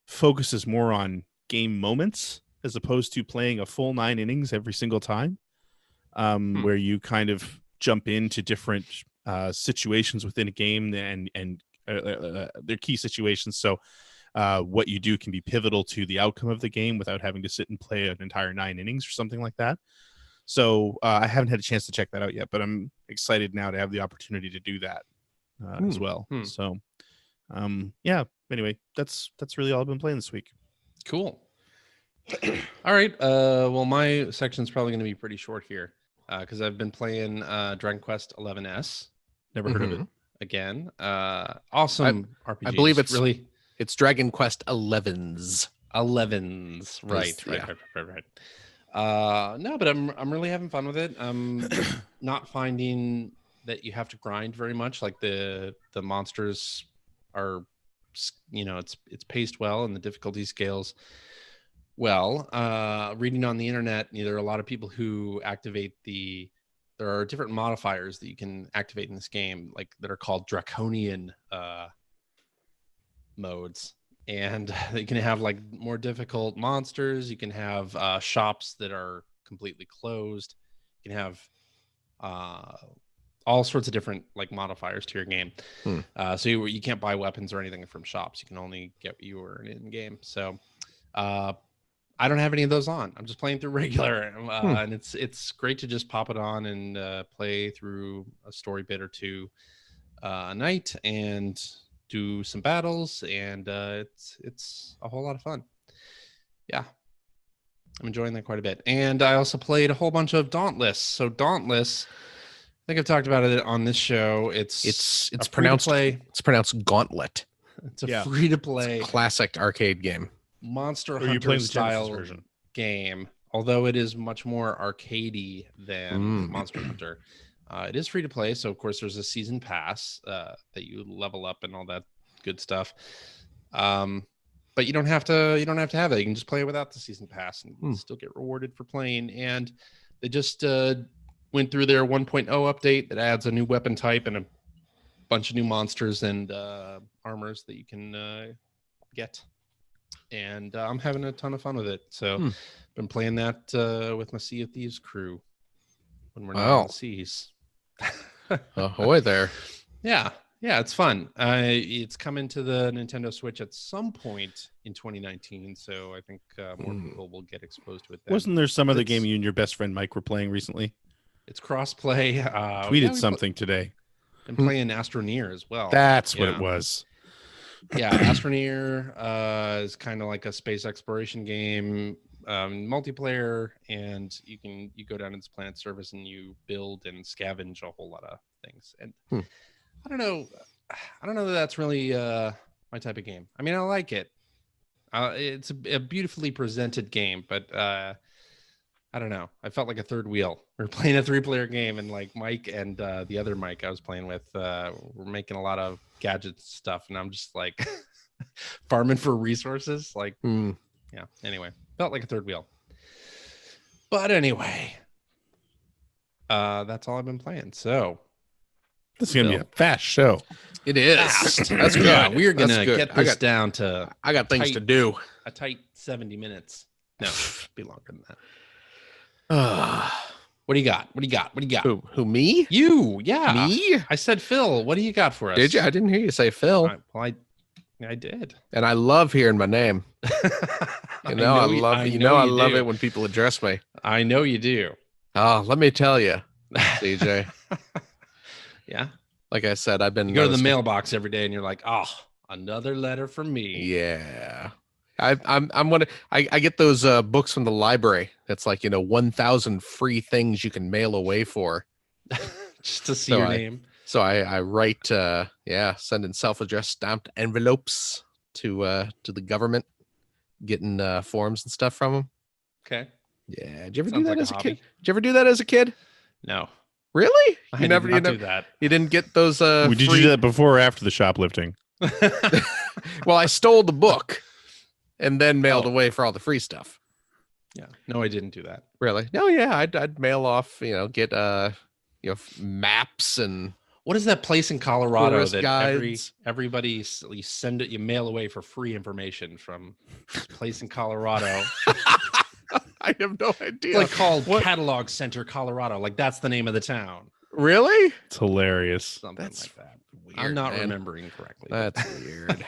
focuses more on game moments as opposed to playing a full 9 innings every single time, where you kind of jump into different situations within a game and they're key situations. So what you do can be pivotal to the outcome of the game without having to sit and play an entire 9 innings or something like that. So I haven't had a chance to check that out yet, but I'm excited now to have the opportunity to do that as well. So yeah, anyway, that's really all I've been playing this week. Cool. All right. Well, my section's probably going to be pretty short here because I've been playing Dragon Quest 11S. Never heard of it. Again. Awesome RPG. I believe it's Dragon Quest 11s. 11s. Right. No, but I'm really having fun with it. I'm not finding that you have to grind very much. Like the monsters are, it's paced well and the difficulty scales well. Reading on the internet, there are a lot of people who activate there are different modifiers that you can activate in this game, like that are called draconian modes. And you can have like more difficult monsters. You can have shops that are completely closed. You can have all sorts of different like modifiers to your game. So you can't buy weapons or anything from shops. You can only get what you earn in game. So I don't have any of those on. I'm just playing through regular, and it's great to just pop it on and play through a story bit or two a night and do some battles, and it's a whole lot of fun. Yeah, I'm enjoying that quite a bit. And I also played a whole bunch of Dauntless. So Dauntless, I think I've talked about it on this show. It's pronounced free-to-play. It's pronounced Gauntlet. It's a free-to-play Classic arcade game. Monster Or you Hunter playing the style Genesis version? Game, although it is much more arcadey than Monster Hunter. It is free to play, so of course there's a season pass that you level up and all that good stuff. But you don't have to have that. You can just play it without the season pass and still get rewarded for playing. And they just went through their 1.0 update that adds a new weapon type and a bunch of new monsters and armors that you can get. And I'm having a ton of fun with it. So been playing that with my Sea of Thieves crew when we're not on the seas. Ahoy there. Yeah, it's fun. It's coming to the Nintendo Switch at some point in 2019, so I think more people will get exposed to it then. Wasn't there some other game you and your best friend Mike were playing recently? It's cross-play. Tweeted something today. Been playing Astroneer as well. That's what it was. Yeah, Astroneer is kind of like a space exploration game, multiplayer, and you go down to this planet service and you build and scavenge a whole lot of things. And I don't know that that's really my type of game. I mean, I like it. It's a beautifully presented game, but I don't know. I felt like a third wheel. We were playing a 3-player game, and like Mike and the other Mike I was playing with, we're making a lot of gadget stuff, and I'm just like farming for resources. Like, yeah. Anyway, felt like a third wheel. But anyway, that's all I've been playing. So this is gonna be a fast show. It is. That's good. Yeah, we're gonna get this down to. I got things to do. A tight 70 minutes. No, be longer than that. What do you got? Who, me? You, yeah. Me? I said Phil. What do you got for us? Did you? I didn't hear you say Phil. I did. And I love hearing my name. I love it when people address me. I know you do. Oh, let me tell you, CJ. Yeah. Like I said, I've been. You go to the mailbox every day and you're like, oh, another letter from me. Yeah. I get those books from the library. That's like 1,000 free things you can mail away for, just to see your name. So I write, send in self-addressed stamped envelopes to the government, getting forms and stuff from them. Okay. Yeah. Did you ever do that as a kid? Did you ever do that as a kid? No. Really? I never do that. You didn't get those. Did you do that before or after the shoplifting? Well, I stole the book and then mailed away for all the free stuff. Yeah. No, I didn't do that. Really? No, yeah, I'd mail off, get maps and What is that place in Colorado tourist that guides. everybody you send it, you mail away for free information from this place in Colorado? I have no idea. It's like called Catalog Center, Colorado. Like that's the name of the town. Really? It's hilarious. Something That's like that. weird, I'm not man. remembering correctly. That's weird.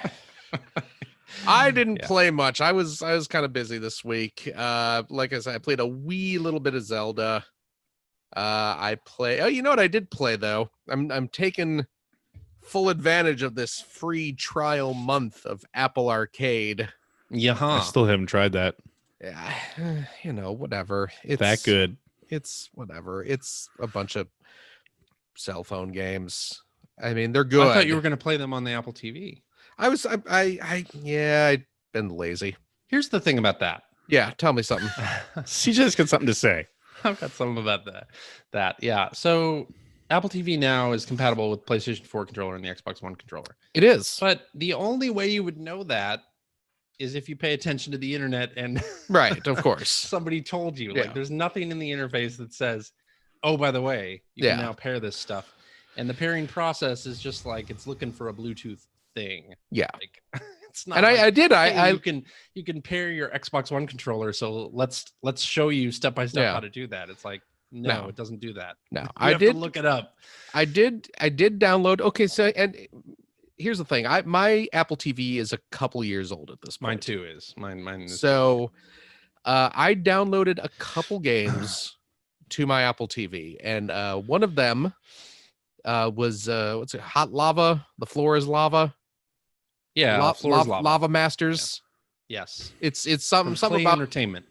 I didn't Yeah. play much. I was kind of busy this week. Like I said, I played a wee little bit of Zelda. Oh, you know what I did play though? I'm taking full advantage of this free trial month of Apple Arcade. Yeah. I still haven't tried that. Yeah, whatever. It's That good. It's whatever. It's a bunch of cell phone games. I mean, they're good. I thought you were going to play them on the Apple TV. I've been lazy. Here's the thing about that. Yeah, tell me something. CJ's got something to say. I've got something about that. Yeah. So Apple TV now is compatible with PlayStation 4 controller and the Xbox One controller. It is. But the only way you would know that is if you pay attention to the internet and Right, of course. somebody told you. Yeah. Like there's nothing in the interface that says, oh, by the way, you can now pair this stuff. And the pairing process is just like it's looking for a Bluetooth thing. Yeah. Like it's not And like, I did. hey, you can pair your Xbox One controller. So let's show you step by step Yeah. how to do that. It's like, no, it doesn't do that. No, You I have did to look it up. I did download. Okay, so and here's the thing. My Apple TV is a couple years old at this point. Mine too is. Mine is. So I downloaded a couple games to my Apple TV, and one of them was what's it? Hot Lava. The floor is lava. yeah, floor is lava. Lava Masters. Yes. It's From something Play about entertainment.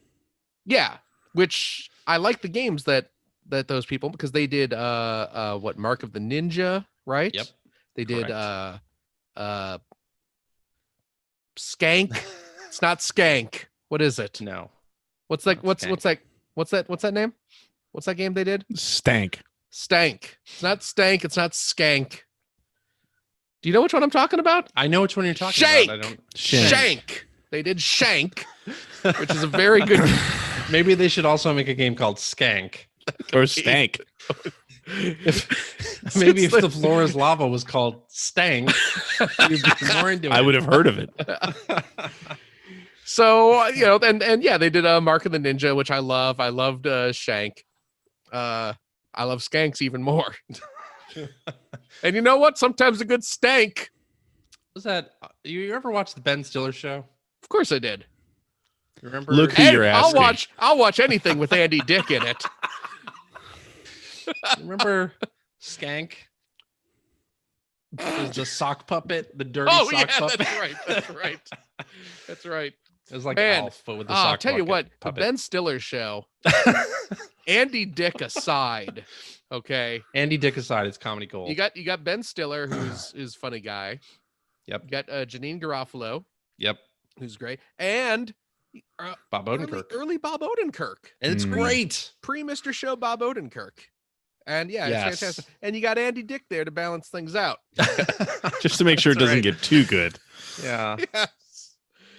yeah, which I like the games that those people because they did what Mark of the Ninja, right? Yep. They did Correct. Skank. It's not Skank. What is it? No. What's that? Not What's Skank. what's that name? What's that game they did? Stank. Stank. It's not Stank. It's not Skank. Do you know which one I'm talking about? I know which one you're talking Shank. about. I don't. Shank. They did Shank, which is a very good. Maybe they should also make a game called Skank. Or stank. Maybe if the floor is lava was called Stank, you'd be more into it. I would have heard of it. So and yeah, they did Mark of the Ninja, which I love. I loved Shank. I love Skanks even more. And you know what? Sometimes a good stank. Was that you ever watched the Ben Stiller show? Of course I did. You remember? Look who you're asking. I'll watch anything with Andy Dick in it. Remember Skank? It was the sock puppet, the dirty Oh sock yeah, puppet. that's right. That's right. It was like Man, Alf, but with the I'll sock tell you what, the puppet. Ben Stiller show, Andy Dick aside, okay. Andy Dick aside, it's comedy gold. You got Ben Stiller, who's funny guy. Yep. You got Janine Garofalo, Yep. who's great, and Bob Odenkirk. early Bob Odenkirk, And it's Mm. great. pre Mr. Show Bob Odenkirk, and yeah, Yes. it's fantastic. And you got Andy Dick there to balance things out. Just to make sure it That's doesn't right. get too good. Yeah. Yes.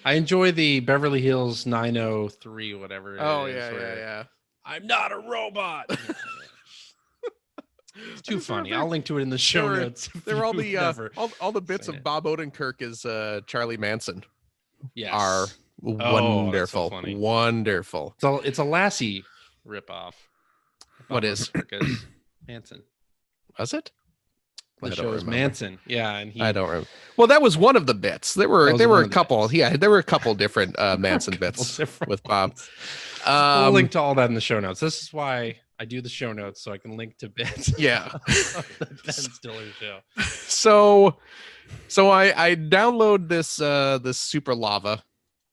I enjoy the Beverly Hills 903, whatever. Oh it is, yeah, where yeah. I'm not a robot. It's too funny. They're- I'll link to it in the show they're- notes. if They're all you've the never all the bits seen of it. Bob Odenkirk as Charlie Manson Yes. are that's so wonderful, funny. wonderful. It's a Lassie ripoff. What is? Is Manson. Was it? I The don't show is remember. Manson. Yeah, and he. I don't remember. Well, that was one of the bits. There were That was there were one a of the couple. bits. Yeah, there were a couple different Manson bits different with Bob. We'll link to all that in the show notes. This is why I do the show notes so I can link to bits. Yeah. of the Ben Stiller show. So I download this Super Lava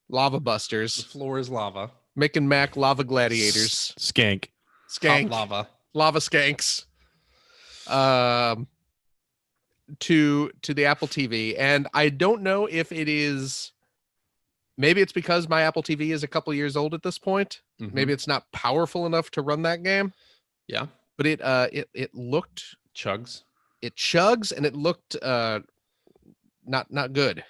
The Busters, floor is lava. Mick and Mac Lava Gladiators, Skank. Skank, Hot lava. Lava Skanks, to the Apple TV, and I don't know if it is. Maybe it's because my Apple TV is a couple years old at this point. Mhm. Maybe it's not powerful enough to run that game. Yeah. But it looked, Chugs. it chugs, and it looked not good.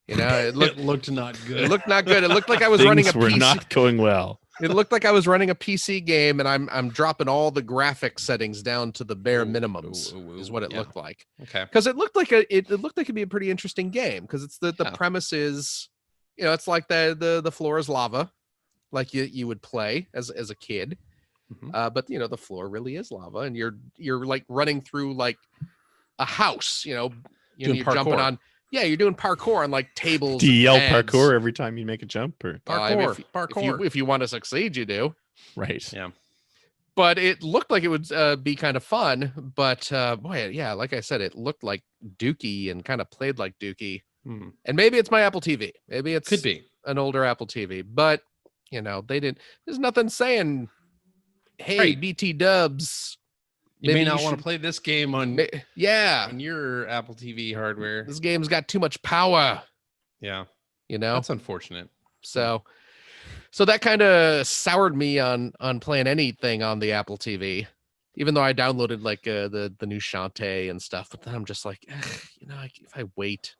You know, it looked It looked not good. it looked not good. It looked like I was running a Things were PC. not going well. It looked like I was running a PC game, and I'm dropping all the graphic settings down to the bare minimums. Is what it looked like. Okay. Because it looked like it looked like it'd be a pretty interesting game. Because it's the premise is, it's like the floor is lava, like you would play as a kid. Mhm. But the floor really is lava, and you're like running through like a house. You're jumping parkour. on. Yeah, you're doing parkour on like tables. Do you and yell pads. parkour every time you make a jump? Or Parkour. If you want to succeed, you do. right? Yeah. But it looked like it would be kind of fun. But boy, yeah, like I said, it looked like Dookie and kind of played like Dookie. Hmm. And maybe it's my Apple TV. Maybe it's Could be. an older Apple TV. But they didn't. There's nothing saying, "Hey, Right. BT Dubs, You maybe may not you want should- to play this game on your Apple TV hardware. This game's got too much power." Yeah. You That's unfortunate. So that kind of soured me on playing anything on the Apple TV, even though I downloaded like the new Shantae and stuff. But then I'm just like, if I wait,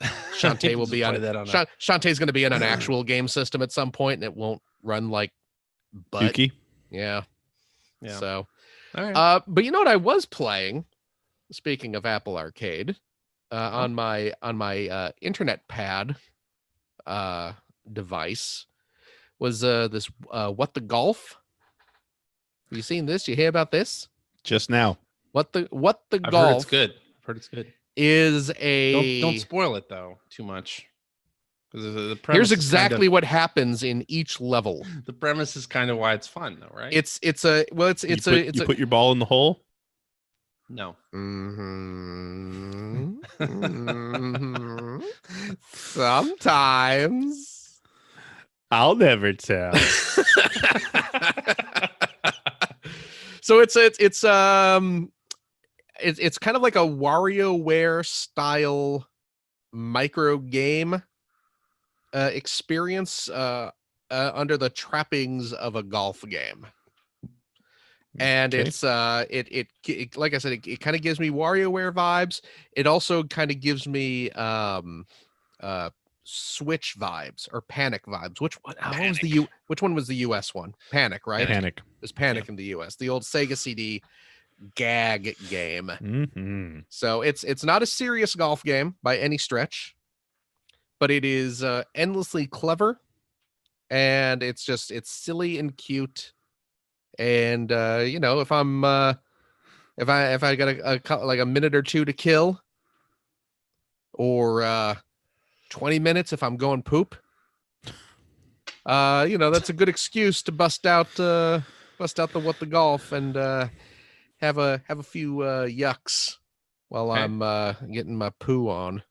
Shantae will be on it. Shantae's going to be in an actual game system at some point, and it won't run like butt. Dookie. Yeah. So, All right. but you know what I was playing? Speaking of Apple Arcade, on my internet pad device was this What the Golf. Have you seen this? You hear about this? Just now. What the I've Golf heard it's good. I've heard it's good. is a Don't spoil it though too much. Because the premise here's is exactly what happens in each level. the premise is kind of why it's fun though, right? You Put your ball in the hole. No. Sometimes. I'll never tell. So it's kind of like a WarioWare style micro game experience under the trappings of a golf game. And Okay. it's it like I said, it kind of gives me WarioWare vibes. It also kind of gives me Switch vibes or Panic vibes. Which one was the US one? Panic, right? Panic. There's Panic in the US. The old Sega CD gag game. Mm-hmm. So it's not a serious golf game by any stretch, but it is endlessly clever, and it's silly and cute. And if I'm if I got like a minute or two to kill, or 20 minutes if I'm going poop, that's a good excuse to bust out the What the Golf and have a few yucks while I'm getting my poo on.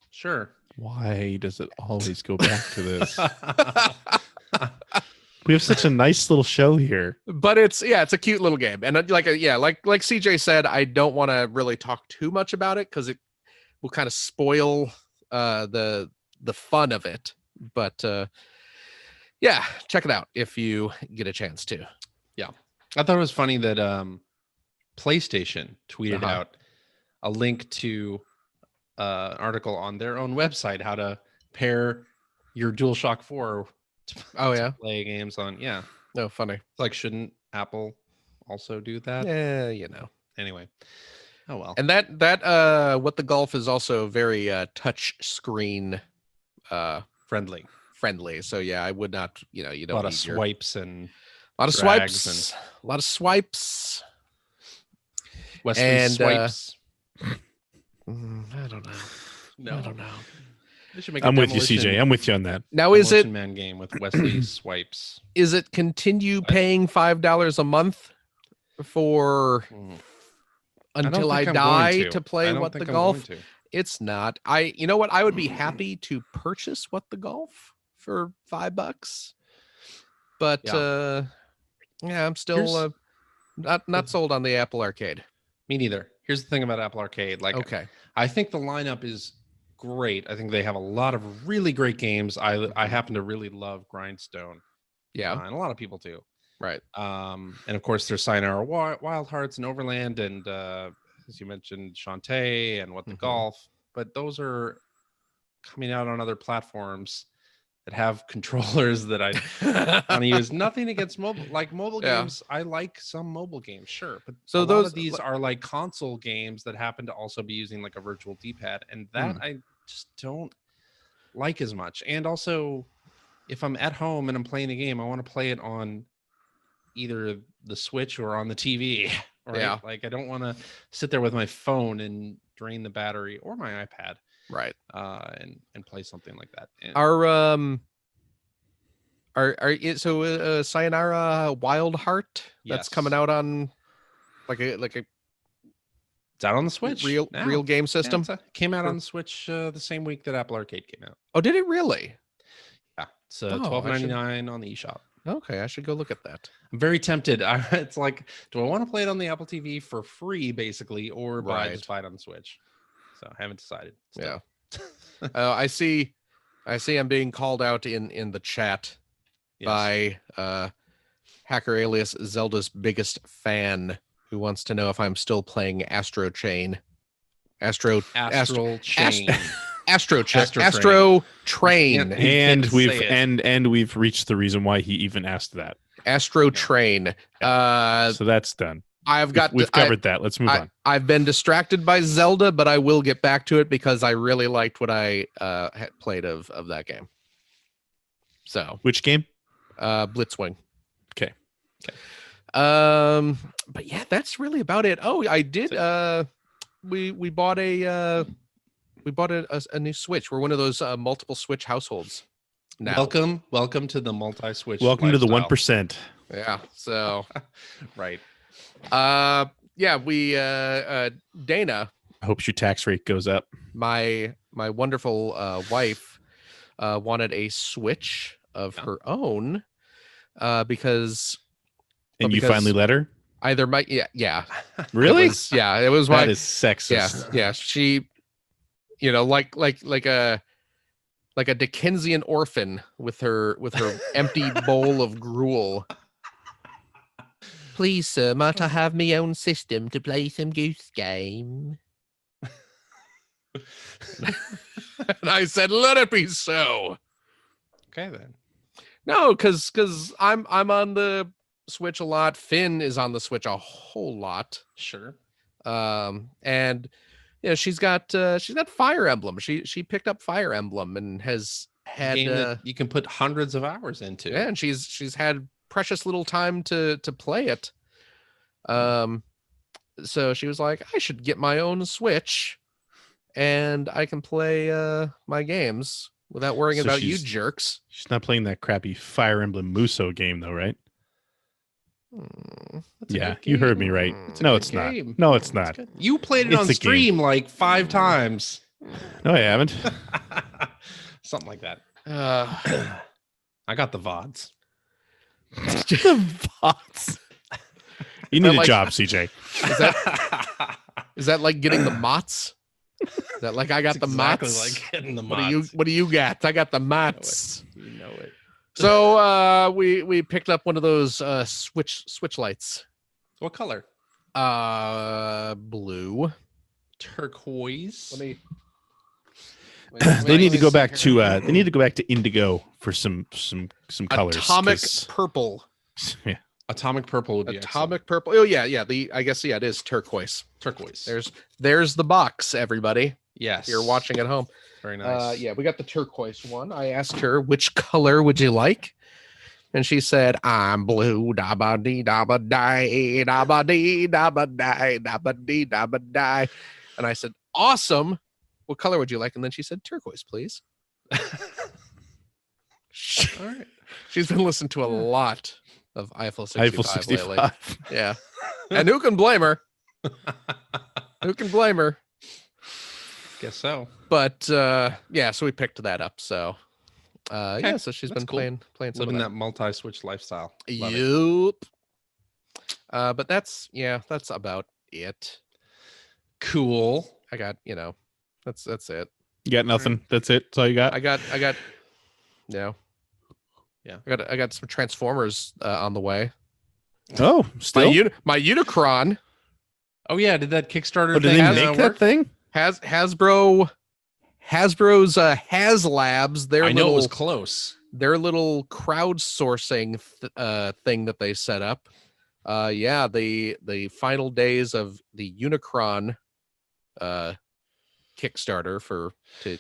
Sure. Why does it always go back to this? We have such a nice little show here. But it's a cute little game, and like CJ said, I don't want to really talk too much about it because it will kind of spoil the fun of it. But check it out if you get a chance to. I thought it was funny that PlayStation tweeted out a link to an article on their own website how to pair your DualShock 4 to play games on. Yeah. No, funny. It's like, shouldn't Apple also do that? Yeah, Anyway. Oh well. And that What the Golf is also very touch screen friendly. So yeah, I would not, you don't a lot of need swipes and a lot of swipes. A lot of swipes. Wesley and swipes. I don't know. No. I don't know. They should make I'm with you, CJ. I'm with you on that. Now, is it Man game with Wesley swipes? Is it continue paying $5 a month for until I die to play What the Golf? It's not. You know what? I would be happy to purchase What the Golf for $5, but I'm still not sold on the Apple Arcade. Me neither. Here's the thing about Apple Arcade. I think the lineup is great. I think they have a lot of really great games. I happen to really love Grindstone. Yeah, and a lot of people do. Right. And of course, there's Sayonara Wild Hearts and Overland, and as you mentioned, Shantae and What the Golf. But those are coming out on other platforms that have controllers that I want to use. Nothing against mobile games. I like some mobile games, sure, but So a lot those of these are like console games that happen to also be using like a virtual D-pad, and that I just don't like as much. And also, if I'm at home and I'm playing a game, I want to play it on either the Switch or on the TV. Right? Yeah. Like I don't want to sit there with my phone and drain the battery or my iPad. Right. And play something like that. And so Sayonara Wild Heart that's coming out on like a it's out on the Switch. Real game system. Came out on the Switch the same week that Apple Arcade came out. Oh, did it really? Yeah, it's $12.99 on the eShop. Okay, I should go look at that. I'm very tempted. It's like, do I want to play it on the Apple TV for free, basically, or just buy it on the Switch? So I haven't decided. Still. Yeah. I see I'm being called out in the chat by Hacker alias Zelda's biggest fan, who wants to know if I'm still playing Astro Train. Astral Chain. Astro Train. And we've reached the reason why he even asked that. Astro Train. So that's done. We've covered that. Let's move on. I've been distracted by Zelda, but I will get back to it because I really liked what I had played of that game. So which game? Blitzwing. Okay. But yeah, that's really about it. Oh, I did. We bought a new Switch. We're one of those multiple Switch households now. Welcome to the multi-Switch. Welcome to the 1%. Yeah. So right. Yeah, we Dana, I hope your tax rate goes up. My wonderful wife wanted a Switch of her own because you finally let her? Either yeah. Really? It was that is sexist. Yeah. She, like a Dickensian orphan with her empty bowl of gruel. Please, sir, might I have my own system to play some Goose Game? And I said, let it be so. Okay, then. No, because I'm on the Switch a lot. Finn is on the Switch a whole lot. Sure. And she's got Fire Emblem. She picked up Fire Emblem and has had a game that you can put hundreds of hours into. Yeah, and she's had precious little time to play it. So she was like, I should get my own Switch and I can play my games without worrying about you jerks. She's not playing that crappy Fire Emblem Muso game though, right? Yeah, you heard me right. No, it's not. No, it's not. You played it on stream like 5 times. No, I haven't. Something like that. I got the VODs. The VODs. You need a job, CJ. Is that like getting the mots? Is that like I got the mots? Like getting the mots. What do you got? I got the mots. You know it. So we picked up one of those switch lights. What color? Blue. Turquoise. They need to go back to indigo for some colors. Atomic purple. Yeah. Atomic purple would be atomic purple. Oh yeah. I guess it is turquoise. There's the box, everybody. Yes. You're watching at home. Very nice. Yeah, we got the turquoise one. I asked her which color would you like, and she said, "I'm blue." Da ba dee da ba die da ba dee da ba die da ba dee da ba die. And I said, "Awesome. What color would you like?" And then she said, "Turquoise, please." All right. She's been listening to a lot of Eiffel 65 lately. Yeah. And who can blame her? Who can blame her? Guess so. But yeah, so we picked that up. So yeah, so she's been playing living that multi-Switch lifestyle. Yup. But that's about it. Cool. I got, that's it. You got nothing. That's it. That's all you got. I got yeah. I got some Transformers on the way. Oh, still my Unicron. Oh yeah, did that Kickstarter thing? Did they make that thing? Hasbro Hasbro's HasLabs, I know it was close. their little crowdsourcing thing that they set up. The final days of the Unicron Kickstarter,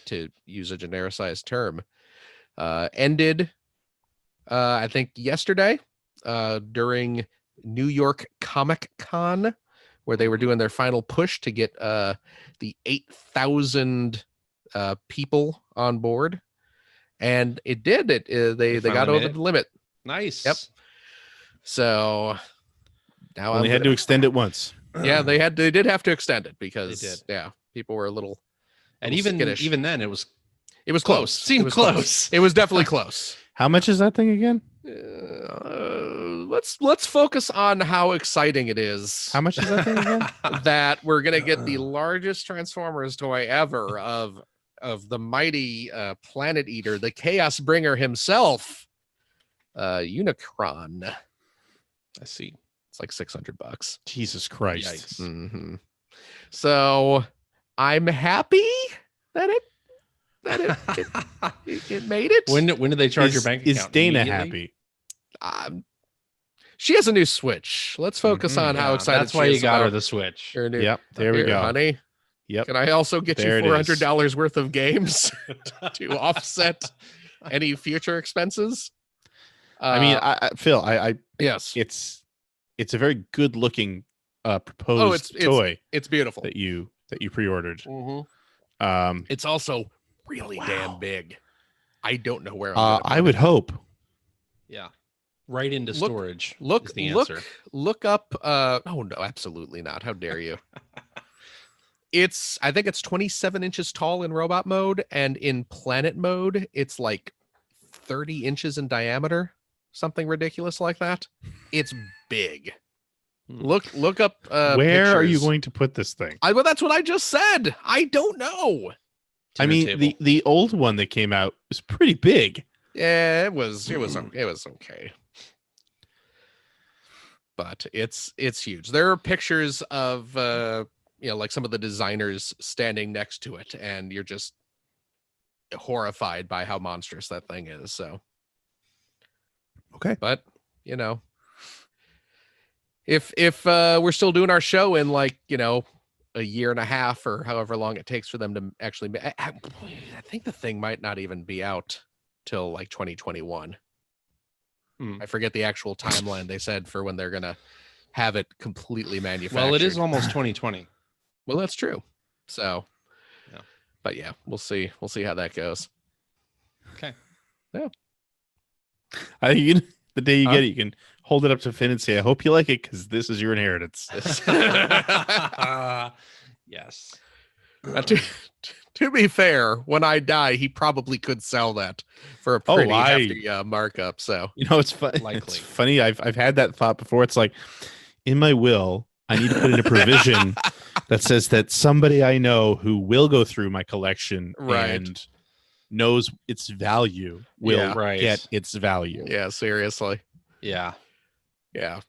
to use a genericized term, ended I think yesterday during New York Comic Con, where they were doing their final push to get the 8,000 people on board, and it did. They got over the limit. Nice. Yep. So now Only had to extend it once. Yeah, they did have to extend it because people were a little. And skittish. even then, it was close. Seemed close. It was definitely close. How much is that thing again? Let's focus on how exciting it is. How much is that thing again? That we're gonna get the largest Transformers toy ever of the mighty Planet Eater, the Chaos Bringer himself, Unicron. I see. It's like $600. Jesus Christ. Yikes. Mm-hmm. So I'm happy that it made it. When did they charge your bank account? Is Dana happy? She has a new Switch. Let's focus on how excited. That's why you got her the Switch. Yep, there we go, honey. Yep. Can I also get There you $400 worth of games to offset any future expenses? I mean, Phil, yes, it's a very good looking proposed toy. It's beautiful that you pre-ordered. Mm-hmm. It's also really damn big. I don't know where I would hope. Yeah. Right into storage. Look up. Oh no, absolutely not. How dare you? I think it's 27 inches tall in robot mode, and in planet mode, it's like 30 inches in diameter, something ridiculous like that. It's big. Look up. Where pictures. are you going to put this thing? Well, that's what I just said. I don't know. I mean, the old one that came out was pretty big. Yeah, it was okay. But it's huge. There are pictures of like some of the designers standing next to it, and you're just horrified by how monstrous that thing is. So okay. But if we're still doing our show in a year and a half or however long it takes for them to actually I think the thing might not even be out till like 2021. I forget the actual timeline they said for when they're gonna have it completely manufactured. Well, it is almost 2020. Well, that's true. So but we'll see how that goes. Okay. Yeah. I think the day you get it, you can hold it up to Finn and say, I hope you like it because this is your inheritance. Yes. To be fair, when I die, he probably could sell that for a pretty hefty markup. So it's It's funny. I've had that thought before. It's like in my will, I need to put in a provision that says that somebody I know who will go through my collection and knows its value will get its value. Yeah, seriously. Yeah. Yeah.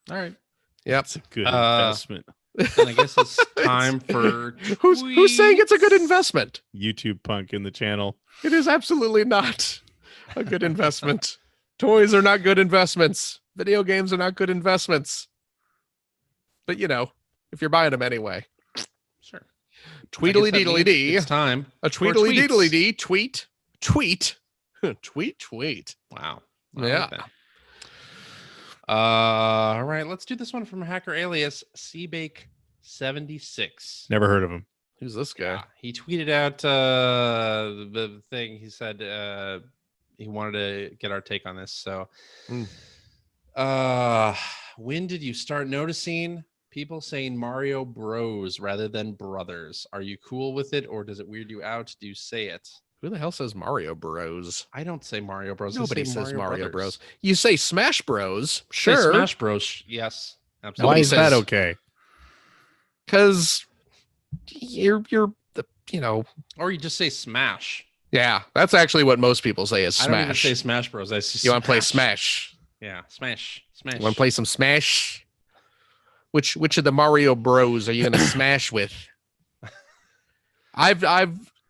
All right. Yep. It's a good investment. And I guess it's time for who's saying it's a good investment? YouTube punk in the channel. It is absolutely not a good investment. Toys are not good investments. Video games are not good investments. But if you're buying them anyway. Sure. Tweedly deedly dee. It's time. A tweedly deedly dee tweet. Tweet. Wow. Yeah. All right, let's do this one from hacker alias Seabake76. Never heard of him. Who's this guy? He tweeted out the thing. He said he wanted to get our take on this. So when did you start noticing people saying Mario Bros rather than brothers? Are you cool with it, or does it weird you out? Do you say it? Who the hell says Mario Bros? I don't say Mario Bros. Nobody says Mario Bros. You say Smash Bros. Sure. Say Smash Bros. Yes. Absolutely. Why is that okay? Because you're the or you just say Smash. Yeah, that's actually what most people say is Smash. I don't even say Smash Bros. I say you want to play Smash? Yeah, Smash. You want to play some Smash? Which of the Mario Bros are you gonna smash with? I've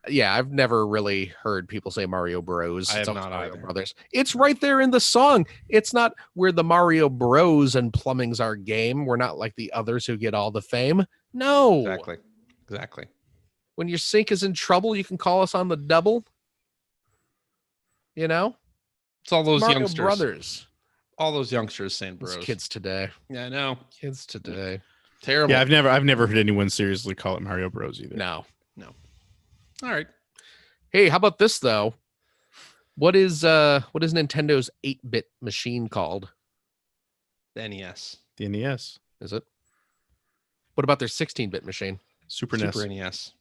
Yeah, I've never really heard people say Mario Bros. I have It's always not Mario either. Brothers. It's right there in the song. It's not we're the Mario Bros and plumbing's our game. We're not like the others who get all the fame. No. Exactly. When your sink is in trouble, you can call us on the double. You know? It's all those Mario youngsters. Brothers. All those youngsters saying Those bros. kids today. Yeah, I know. Kids today. Terrible. Yeah, I've never heard anyone seriously call it Mario Bros either. No. All right. Hey, how about this though? What is Nintendo's 8-bit machine called? The NES. The NES, Is it? What about their 16-bit machine? Super NES, Super NES.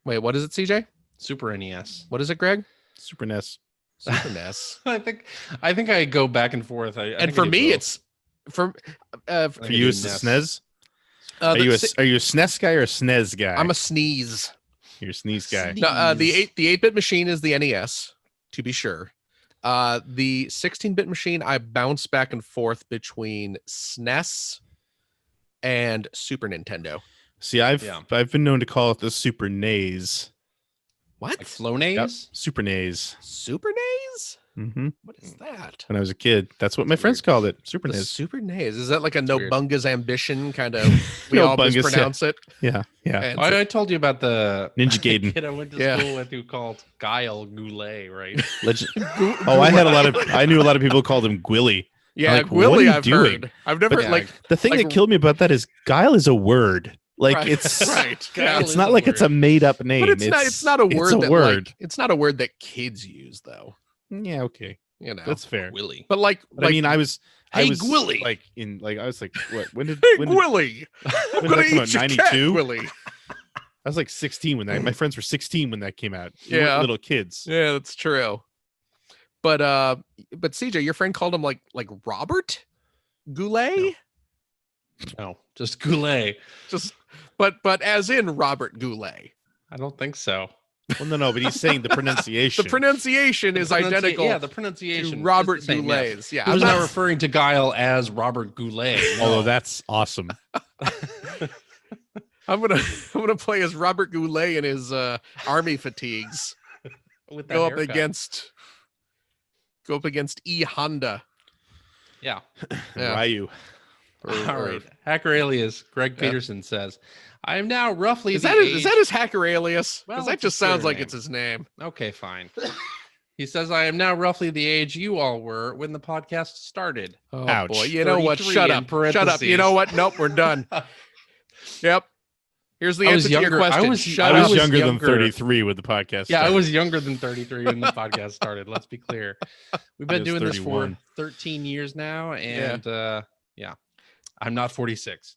Wait, what is it, CJ? Super NES. What is it, Greg? Super NES. Super NES. I think I go back and forth. And for me, it's for For you, it's the SNES. uh, Are you the a SNES guy or a SNES guy? I'm a sneeze. You're a sneeze guy. No, the 8-bit machine is the NES, to be sure. The 16-bit machine, I bounce back and forth between SNES and Super Nintendo. See, I've Yeah. been known to call it the Super NES. What? like Flonase. Yep, Super NES. Super NES? Mm-hmm. What is that? When I was a kid, that's what my friends called it. Super The NES. Super NES. Is that like a no weird. bunga's ambition kind of? We No all bungus, mispronounce it. Yeah, yeah. And I told you about the Ninja Gaiden. kid I went to Yeah. school with who called Guile Goulet, right? Legend. Oh, I knew a lot of people called him Gwilly. yeah, like, what are Willie, you I've doing? heard. I've never Yeah, like. The thing Like- that killed me about that is Guile is a word. Like Right. it's Right. Guile it's is not a like it's a word. made up name. But it's not a word that word. like it's not a word that kids use though. Yeah, okay, You know. that's fair. Willie. but like, But I mean, I was Hey, I was Gwilly. like in like I was like what when did hey, when did, Willie, I'm did gonna that come eat out? your 92? cat, Willie. I was like 16 when that my friends were 16 when that came out. We weren't Yeah. little kids. Yeah, that's true. But CJ, your friend called him like Robert Goulet. No, just Goulet. Just but as in Robert Goulet. I don't think so. Well, no, but he's saying the pronunciation. The pronunciation is identical Yeah, the to pronunciation. is Robert the same, Goulet's. Yeah, He was I'm not not- referring to Guile as Robert Goulet. Although No. that's awesome. I'm gonna play as Robert Goulet in his army fatigues. With that Go up haircut. against E Honda. Yeah. Yeah. Ryu. All right. Hacker alias Greg Yeah. Peterson says, I am now roughly Is the that age... his hacker alias? Well, Because that it's his just sounds Twitter like name. it's his name. Okay, fine. He says, I am now roughly the age you all were when the podcast started. Oh Ouch. boy, you know what? 33 Shut in up. Shut up. You parentheses. know what? Nope, we're done. Yep. Here's the I was answer to younger- your question. I was- Shut I up. was was younger than younger. 33 with the podcast. Yeah, I started. was younger than 33 when the podcast started. Let's be clear. We've been was doing this 31. for 13 years now. And yeah, I'm not 46.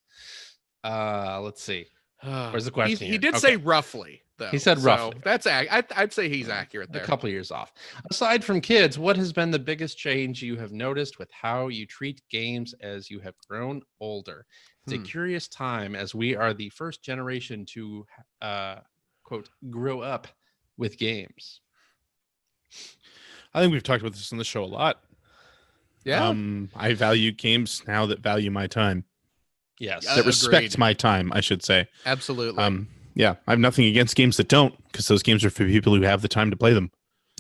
Let's see. Where's the question He here? did Okay. say roughly, though. He said so roughly. That's I'd say he's accurate A there. couple years off. Aside from kids, what has been the biggest change you have noticed with how you treat games as you have grown older? It's a curious time as we are the first generation to quote grow up with games. I think we've talked about this on the show a lot. Yeah. I value games now that value my time. Yes. That respect Agreed. my time, I should say. Absolutely. Yeah, I have nothing against games that don't, because those games are for people who have the time to play them.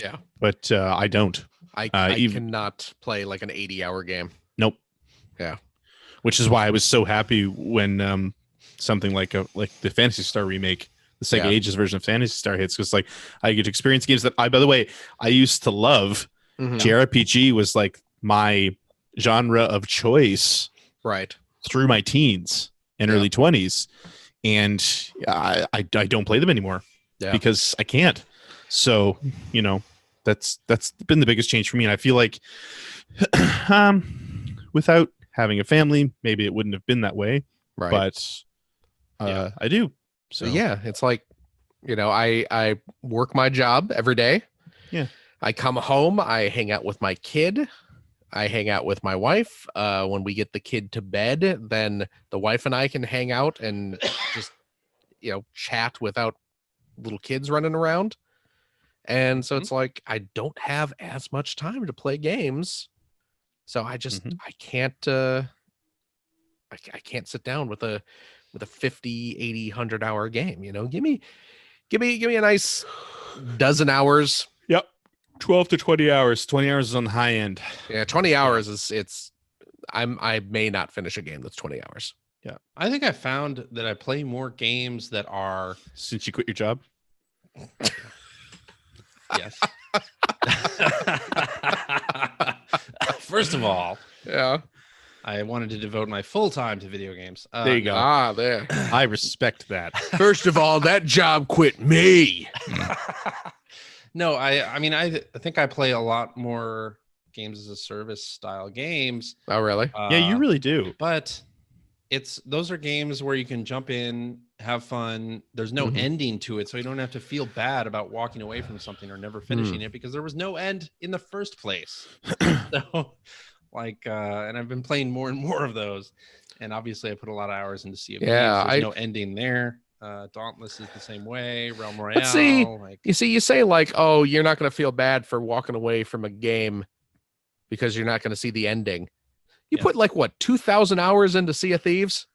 Yeah. But I don't. I even- cannot play like an 80-hour game. Nope. Yeah. Which is why I was so happy when something like the Phantasy Star remake, the Sega Yeah. Ages version of Phantasy Star hits, because like I get to experience games that by the way, I used to love. Mhm. JRPG was like my genre of choice Right. through my teens and Yeah. early 20s, and I don't play them anymore Yeah. because I can't. So that's been the biggest change for me, and I feel like without having a family, maybe it wouldn't have been that way, Right. but Yeah. I do. So yeah, it's like, I work my job every day. Yeah. I come home, I hang out with my kid. I hang out with my wife. When we get the kid to bed, then the wife and I can hang out and just, chat without little kids running around. And so it's like, I don't have as much time to play games. So I just, Mhm. I can't, I can't sit down with a 50, 80, 100-hour game, give me Give me a nice dozen hours. Yep. 12 to 20 hours. 20 hours is on the high end. Yeah, 20 hours I may not finish a game that's 20 hours. Yeah. I think I found that I play more games that are Since you quit your job? yes. First of all, Yeah. I wanted to devote my full time to video games. There you go. Ah, there. I respect that. First of all, that job quit me. No, I mean I think I play a lot more games as a service style games. Oh, really? Yeah, you really do. But those are games where you can jump in, have fun. There's no ending to it, so you don't have to feel bad about walking away from something or never finishing it because there was no end in the first place. So, and I've been playing more and more of those, and obviously I put a lot of hours into Sea of Thieves. There's no ending there. Dauntless is the same way. Realm Royale. But see, you say like, oh, you're not going to feel bad for walking away from a game because you're not going to see the ending. You put like what 2,000 hours into Sea of Thieves?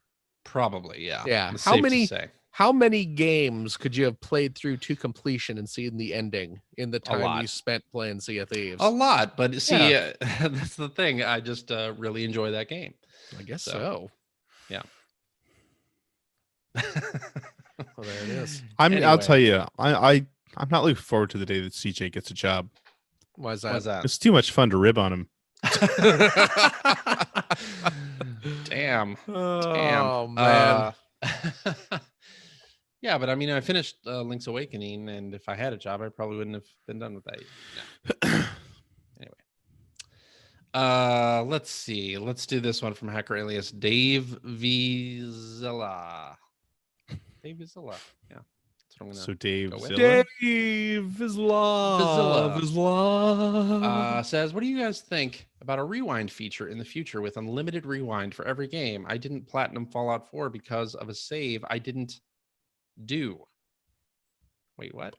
Probably, yeah. Yeah. It's How safe to many? say. How many games could you have played through to completion and seen the ending in the time you spent playing Sea of Thieves? A lot, but see, that's the thing. I just really enjoy that game. I guess so. Yeah. Well, there it is. I'll tell you, I'm not looking forward to the day that CJ gets a job. Why is Why is that? It's too much fun to rib on him. Damn. Oh, man. Yeah, but I mean, I finished Link's Awakening, and if I had a job, I probably wouldn't have been done with that. No. Anyway, let's see. Let's do this one from Hacker Alias Dave Vizela. Dave Vizela. Yeah, that's what I'm gonna. So Dave go with. Zilla? Dave is love. Is love. Says, what do you guys think about a rewind feature in the future with unlimited rewind for every game? I didn't platinum Fallout 4 because of a save I didn't do. Wait, what?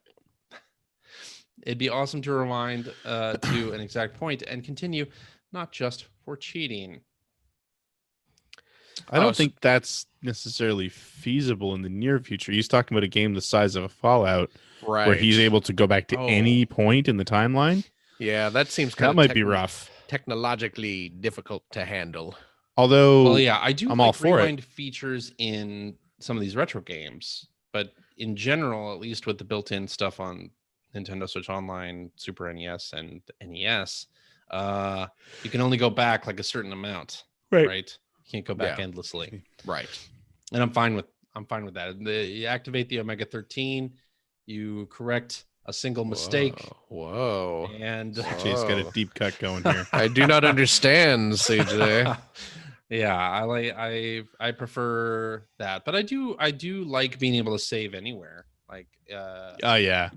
It'd be awesome to rewind to an exact point and continue, not just for cheating. I don't think that's necessarily feasible in the near future. He's talking about a game the size of a Fallout, Right. where he's able to go back to any point in the timeline. Yeah, that seems kind That of might be rough. Technologically difficult to handle. Although, Well, yeah, I do I'm like all for rewind it. features in some of these retro games, but in general, at least with the built-in stuff on Nintendo Switch Online, Super NES, and NES, you can only go back like a certain amount, right? You can't go back endlessly, Right. and I'm fine with that. You activate the Omega 13, you correct a single mistake, Whoa. and CJ's got a deep cut going here. I do not understand, CJ. Yeah, I prefer that, but I do like being able to save anywhere. Like, Oh yeah,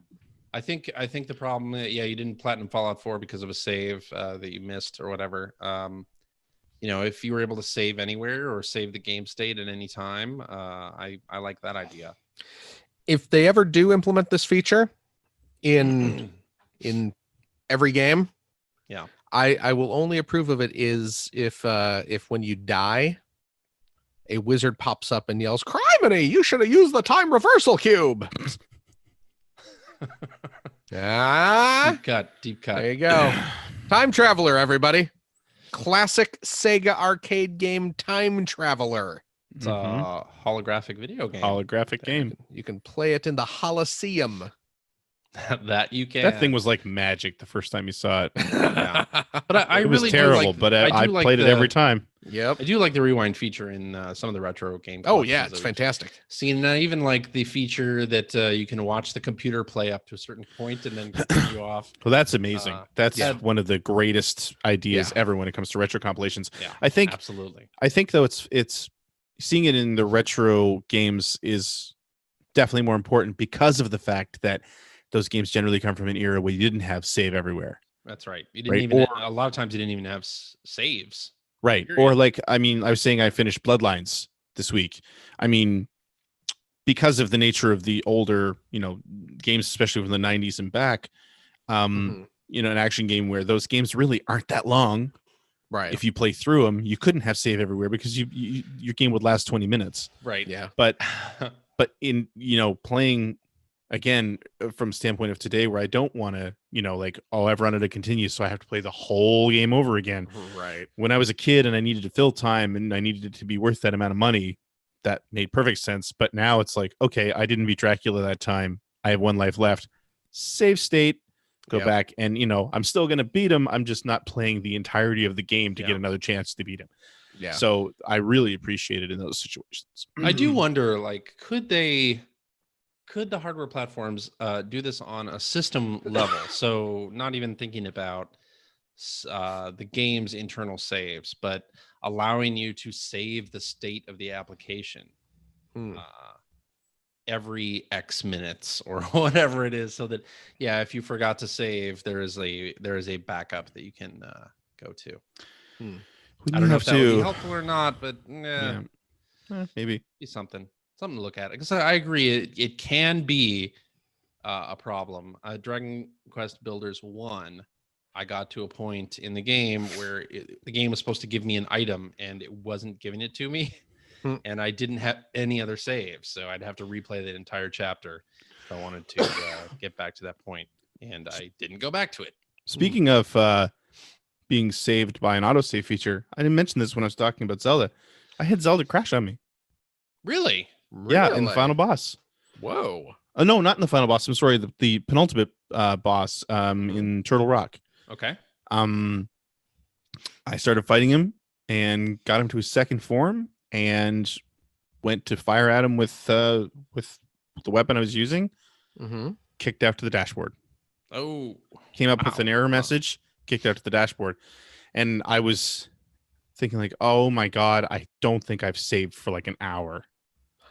I think the problem, you didn't platinum Fallout 4 because of a save that you missed or whatever. If you were able to save anywhere or save the game state at any time, I like that idea. If they ever do implement this feature in every game, yeah, I will only approve of it is if when you die, a wizard pops up and yells, "Criminy, you should have used the time reversal cube." Deep cut. There you go. Time Traveler, everybody. Classic Sega arcade game, Time Traveler. It's a holographic video game. Holographic game. You can play it in the Holosseum. That you can. That thing was like magic the first time you saw it. Yeah. But I It was really terrible, do like, but I do like played it every time. Yep. I do like the rewind feature in some of the retro games. Oh yeah, it's fantastic. Seen even like the feature that you can watch the computer play up to a certain point and then continue off. Well, that's amazing. That's yeah. one of the greatest ideas ever when it comes to retro compilations. Yeah, I think absolutely. I think though it's seeing it in the retro games is definitely more important because of the fact that those games generally come from an era where you didn't have save everywhere. That's right. You didn't even a lot of times you didn't even have saves. Right. Period. Or like, I mean, I was saying I finished Bloodlines this week. I mean, because of the nature of the older, games, especially from the 90s and back, an action game where those games really aren't that long. Right. If you play through them, you couldn't have save everywhere because your game would last 20 minutes. Right. Yeah. But in, playing again, from standpoint of today, where I don't want to, like, oh, I've run it to continue, so I have to play the whole game over again. Right. When I was a kid and I needed to fill time and I needed it to be worth that amount of money, that made perfect sense. But now it's like, okay, I didn't beat Dracula that time. I have one life left. Save state, go back, and I'm still gonna beat him. I'm just not playing the entirety of the game to get another chance to beat him. Yeah. So I really appreciate it in those situations. I do wonder, like, could the hardware platforms do this on a system level? So not even thinking about the game's internal saves, but allowing you to save the state of the application every X minutes or whatever it is, so that if you forgot to save, there is a backup that you can go to. I don't know if that would be helpful or not, but maybe be something to look at. Because I agree, it can be a problem. Dragon Quest Builders 1, I got to a point in the game where the game was supposed to give me an item and it wasn't giving it to me. And I didn't have any other saves, so I'd have to replay that entire chapter if I wanted to get back to that point, and I didn't go back to it. Speaking of being saved by an autosave feature, I didn't mention this when I was talking about Zelda. I had Zelda crash on me. Really? Yeah, in the final boss. Whoa. No, not in the final boss. I'm sorry, the penultimate boss in Turtle Rock. Okay. I started fighting him and got him to his second form and went to fire at him with the weapon I was using. Kicked out to the dashboard. Oh. Came up with an error message, kicked out to the dashboard. And I was thinking like, oh my God, I don't think I've saved for like an hour.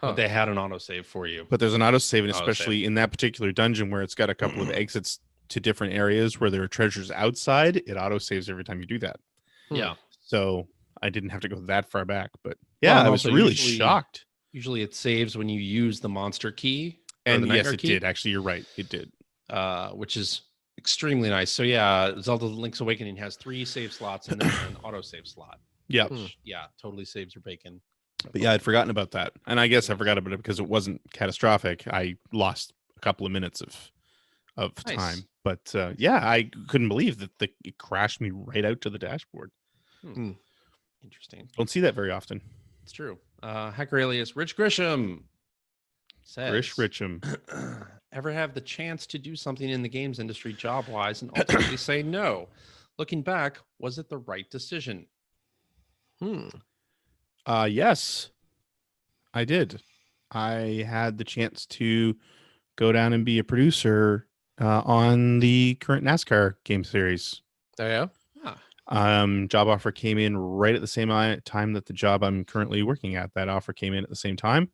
But they had an autosave for you. But there's an autosave, and especially in that particular dungeon where it's got a couple of exits to different areas where there are treasures outside, it autosaves every time you do that. Yeah. So I didn't have to go that far back. But I was really shocked. Usually it saves when you use the monster key. And yes, it did. Actually, you're right. It did. Which is extremely nice. So Zelda Link's Awakening has 3 save slots and then an autosave slot. Yeah. Totally saves your bacon. But I'd forgotten about that. And I guess I forgot about it because it wasn't catastrophic. I lost a couple of minutes of time. But I couldn't believe that it crashed me right out to the dashboard. Interesting. Don't see that very often. It's true. Hacker alias Rich Grisham says, Rich Richam. Ever have the chance to do something in the games industry job-wise and ultimately say no? Looking back, was it the right decision? Yes, I did. I had the chance to go down and be a producer on the current NASCAR game series. Oh, yeah? Job offer came in right at the same time that the job I'm currently working at. That offer came in at the same time.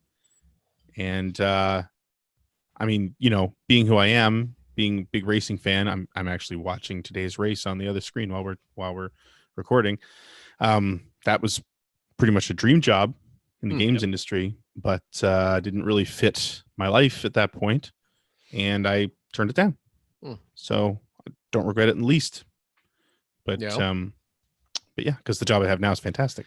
And I mean, being who I am, being a big racing fan, I'm actually watching today's race on the other screen while we're recording. That was pretty much a dream job in the games industry, but didn't really fit my life at that point, and I turned it down. So I don't regret it in the least. But because the job I have now is fantastic.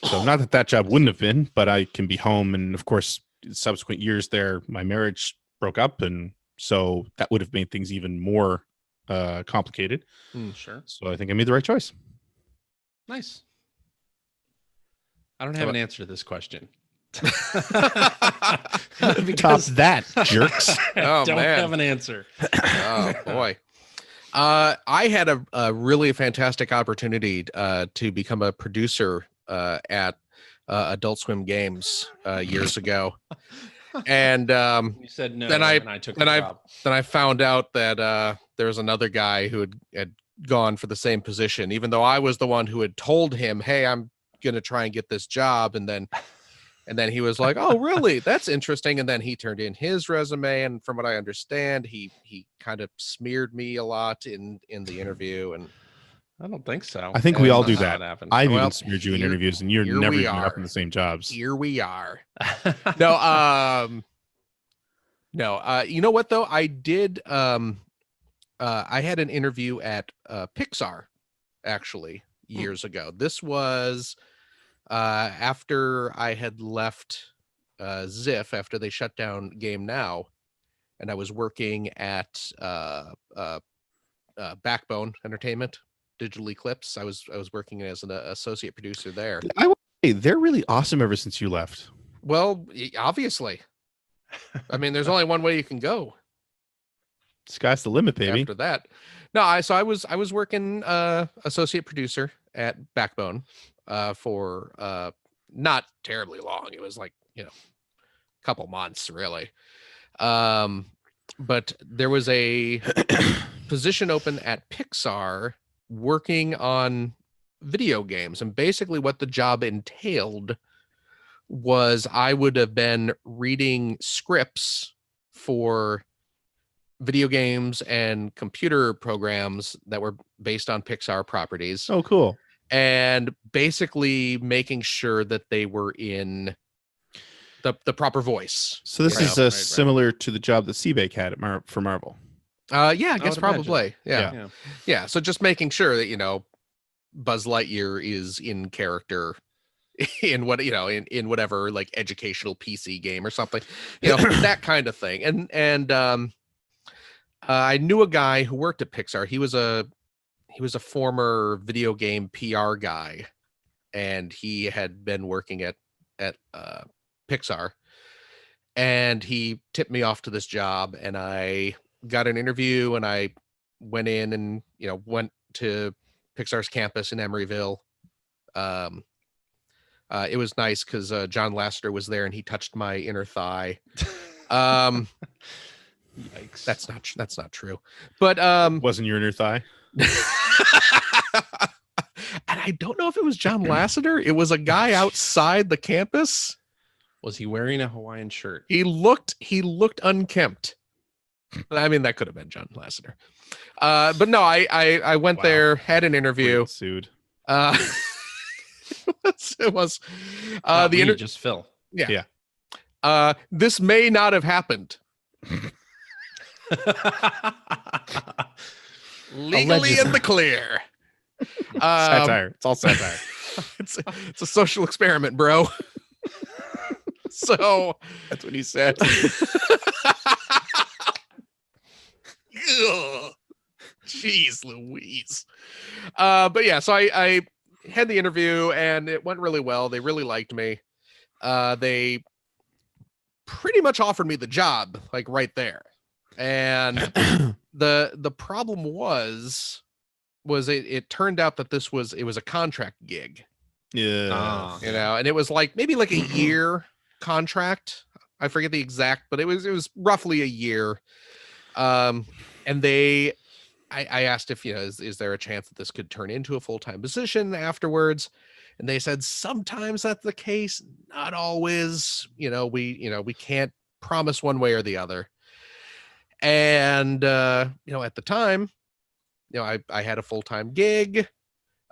So not that job wouldn't have been, but I can be home, and of course, subsequent years there, my marriage broke up, and so that would have made things even more complicated. Sure. So I think I made the right choice. Nice. I don't have an answer to this question. Top that, jerks. I don't have an answer. Oh, boy. I had a really fantastic opportunity to become a producer at Adult Swim Games years ago. And you said no, then I took the job. Then I found out that there was another guy who had gone for the same position, even though I was the one who had told him, hey, I'm going to try and get this job. And then he was like, oh, really? That's interesting. And then he turned in his resume. And from what I understand, he kind of smeared me a lot in the interview. And I don't think so. I think we all do that. I've Well, even smeared you in interviews, and you're never even up in the same jobs. Here we are. No, you know what though? I did. I had an interview at Pixar, actually, years ago. This was after I had left Ziff, after they shut down Game Now, and I was working at Backbone Entertainment, Digital Eclipse. I was working as an associate producer there. I would say they're really awesome ever since you left. Well, obviously. I mean, there's only one way you can go. Sky's the limit, baby. After that, no, I was working associate producer at Backbone for not terribly long. It was like, a couple months really. But there was a position open at Pixar working on video games, and basically what the job entailed was I would have been reading scripts for video games and computer programs that were based on Pixar properties. Oh, cool. And basically making sure that they were in the proper voice. So this is similar to the job that Seabake had for Marvel. Yeah, I guess probably. Yeah. Yeah. So just making sure that, Buzz Lightyear is in character in what, in whatever like educational PC game or something, that kind of thing. And I knew a guy who worked at Pixar. He was a former video game PR guy, and he had been working at Pixar, and he tipped me off to this job, and I got an interview, and I went in and, went to Pixar's campus in Emeryville. It was nice because John Lasseter was there, and he touched my inner thigh. Yikes. That's not true. But wasn't your inner thigh? And I don't know if it was John Lasseter. It was a guy outside the campus. Was he wearing a Hawaiian shirt? He looked unkempt. I mean, that could have been John Lasseter. But no, I went there, had an interview. Sued. It was just Phil. Yeah. This may not have happened. Legally in the clear. Satire. It's all satire. It's a social experiment, bro. So That's what he said. Jeez Louise. But yeah, so I had the interview and it went really well. They really liked me. They pretty much offered me the job, like right there. And the problem was it turned out that it was a contract gig. Yeah. And it was like maybe like a year contract. I forget the exact, but it was roughly a year. And I asked if, is there a chance that this could turn into a full-time position afterwards? And they said, sometimes that's the case, not always, we can't promise one way or the other. And, at the time, I had a full-time gig.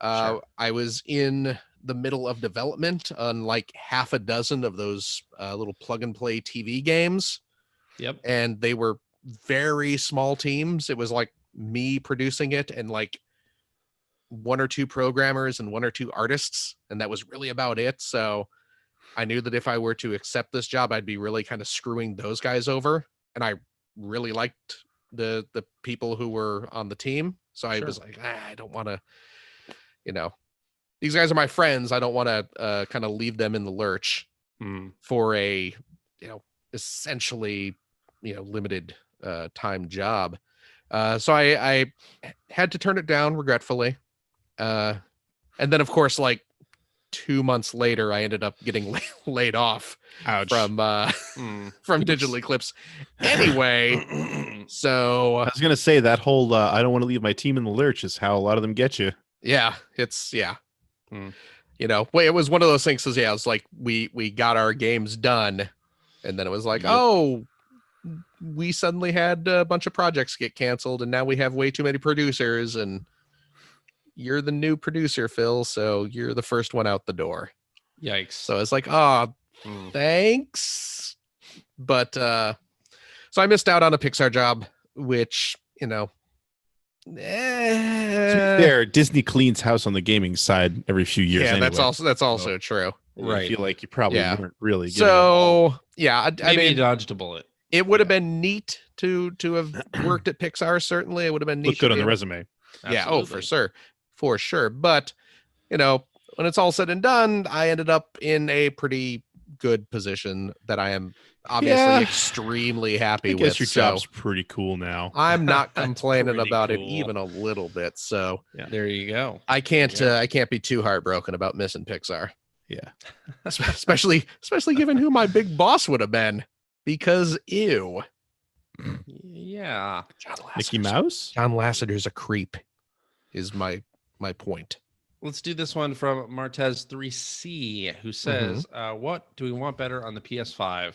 Sure. I was in the middle of development on like half a dozen of those little plug and play TV games. Yep. And they were very small teams. It was like me producing it and like one or two programmers and one or two artists. And that was really about it. So I knew that if I were to accept this job, I'd be really kind of screwing those guys over. And I really liked the people who were on the team. So I was like, I don't want to, these guys are my friends. I don't want to kind of leave them in the lurch for a, essentially, limited time job. So I had to turn it down regretfully. And then of course, like 2 months later, I ended up getting laid off from Digital Eclipse. Anyway, so I was gonna say that whole I don't want to leave my team in the lurch is how a lot of them get you. Yeah, it's it was one of those things. It was like we got our games done, and then it was like, oh, we suddenly had a bunch of projects get canceled, and now we have way too many producers, and you're the new producer, Phil, so you're the first one out the door. Yikes. So it's like, thanks. But so I missed out on a Pixar job, which, There, Disney cleans house on the gaming side every few years. Yeah, anyway. that's also true. I feel like you probably weren't really. So yeah, Maybe you dodged a bullet. It would have been neat to have worked at Pixar. Certainly, it would have been neat. Look good to on be the able- resume. Yeah. Oh, for sure. But when it's all said and done, I ended up in a pretty good position that I am obviously Yeah. extremely happy I with. guess your so job's pretty cool now. I'm not That's complaining pretty about it cool. even a little bit. So There you go. I can't Yeah. I can't be too heartbroken about missing Pixar, Yeah. especially given who my big boss would have been. Because ew, Yeah. Mickey Mouse? John Lasseter's a creep. Is my point. Let's do this one from Martez 3C, who says, what do we want better on the PS5?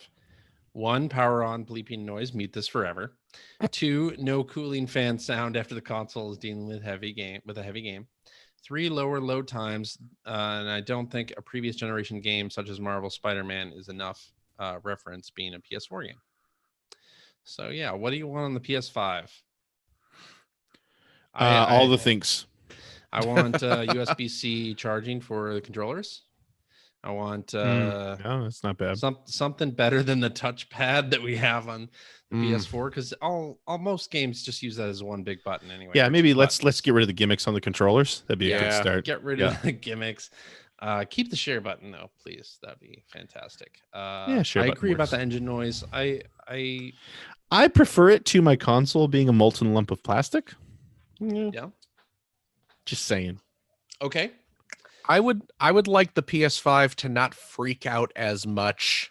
1, power on bleeping noise, mute this forever. 2, no cooling fan sound after the console is dealing with a heavy game. 3, lower load times, and I don't think a previous generation game such as Marvel Spider-Man is enough reference being a PS4 game. So yeah, what do you want on the PS5? All the things. I want USB-C charging for the controllers. I want No, that's not bad. something better than the touchpad that we have on the PS4, because most games just use that as one big button anyway. Yeah, or maybe two let's buttons. get rid of the gimmicks on the controllers. That'd be a good start. Get rid of the gimmicks. Keep the share button though, please. That'd be fantastic. Share I button agree about works. the engine noise. I prefer it to my console being a molten lump of plastic. Yeah. Just saying. Okay. I would like the PS5 to not freak out as much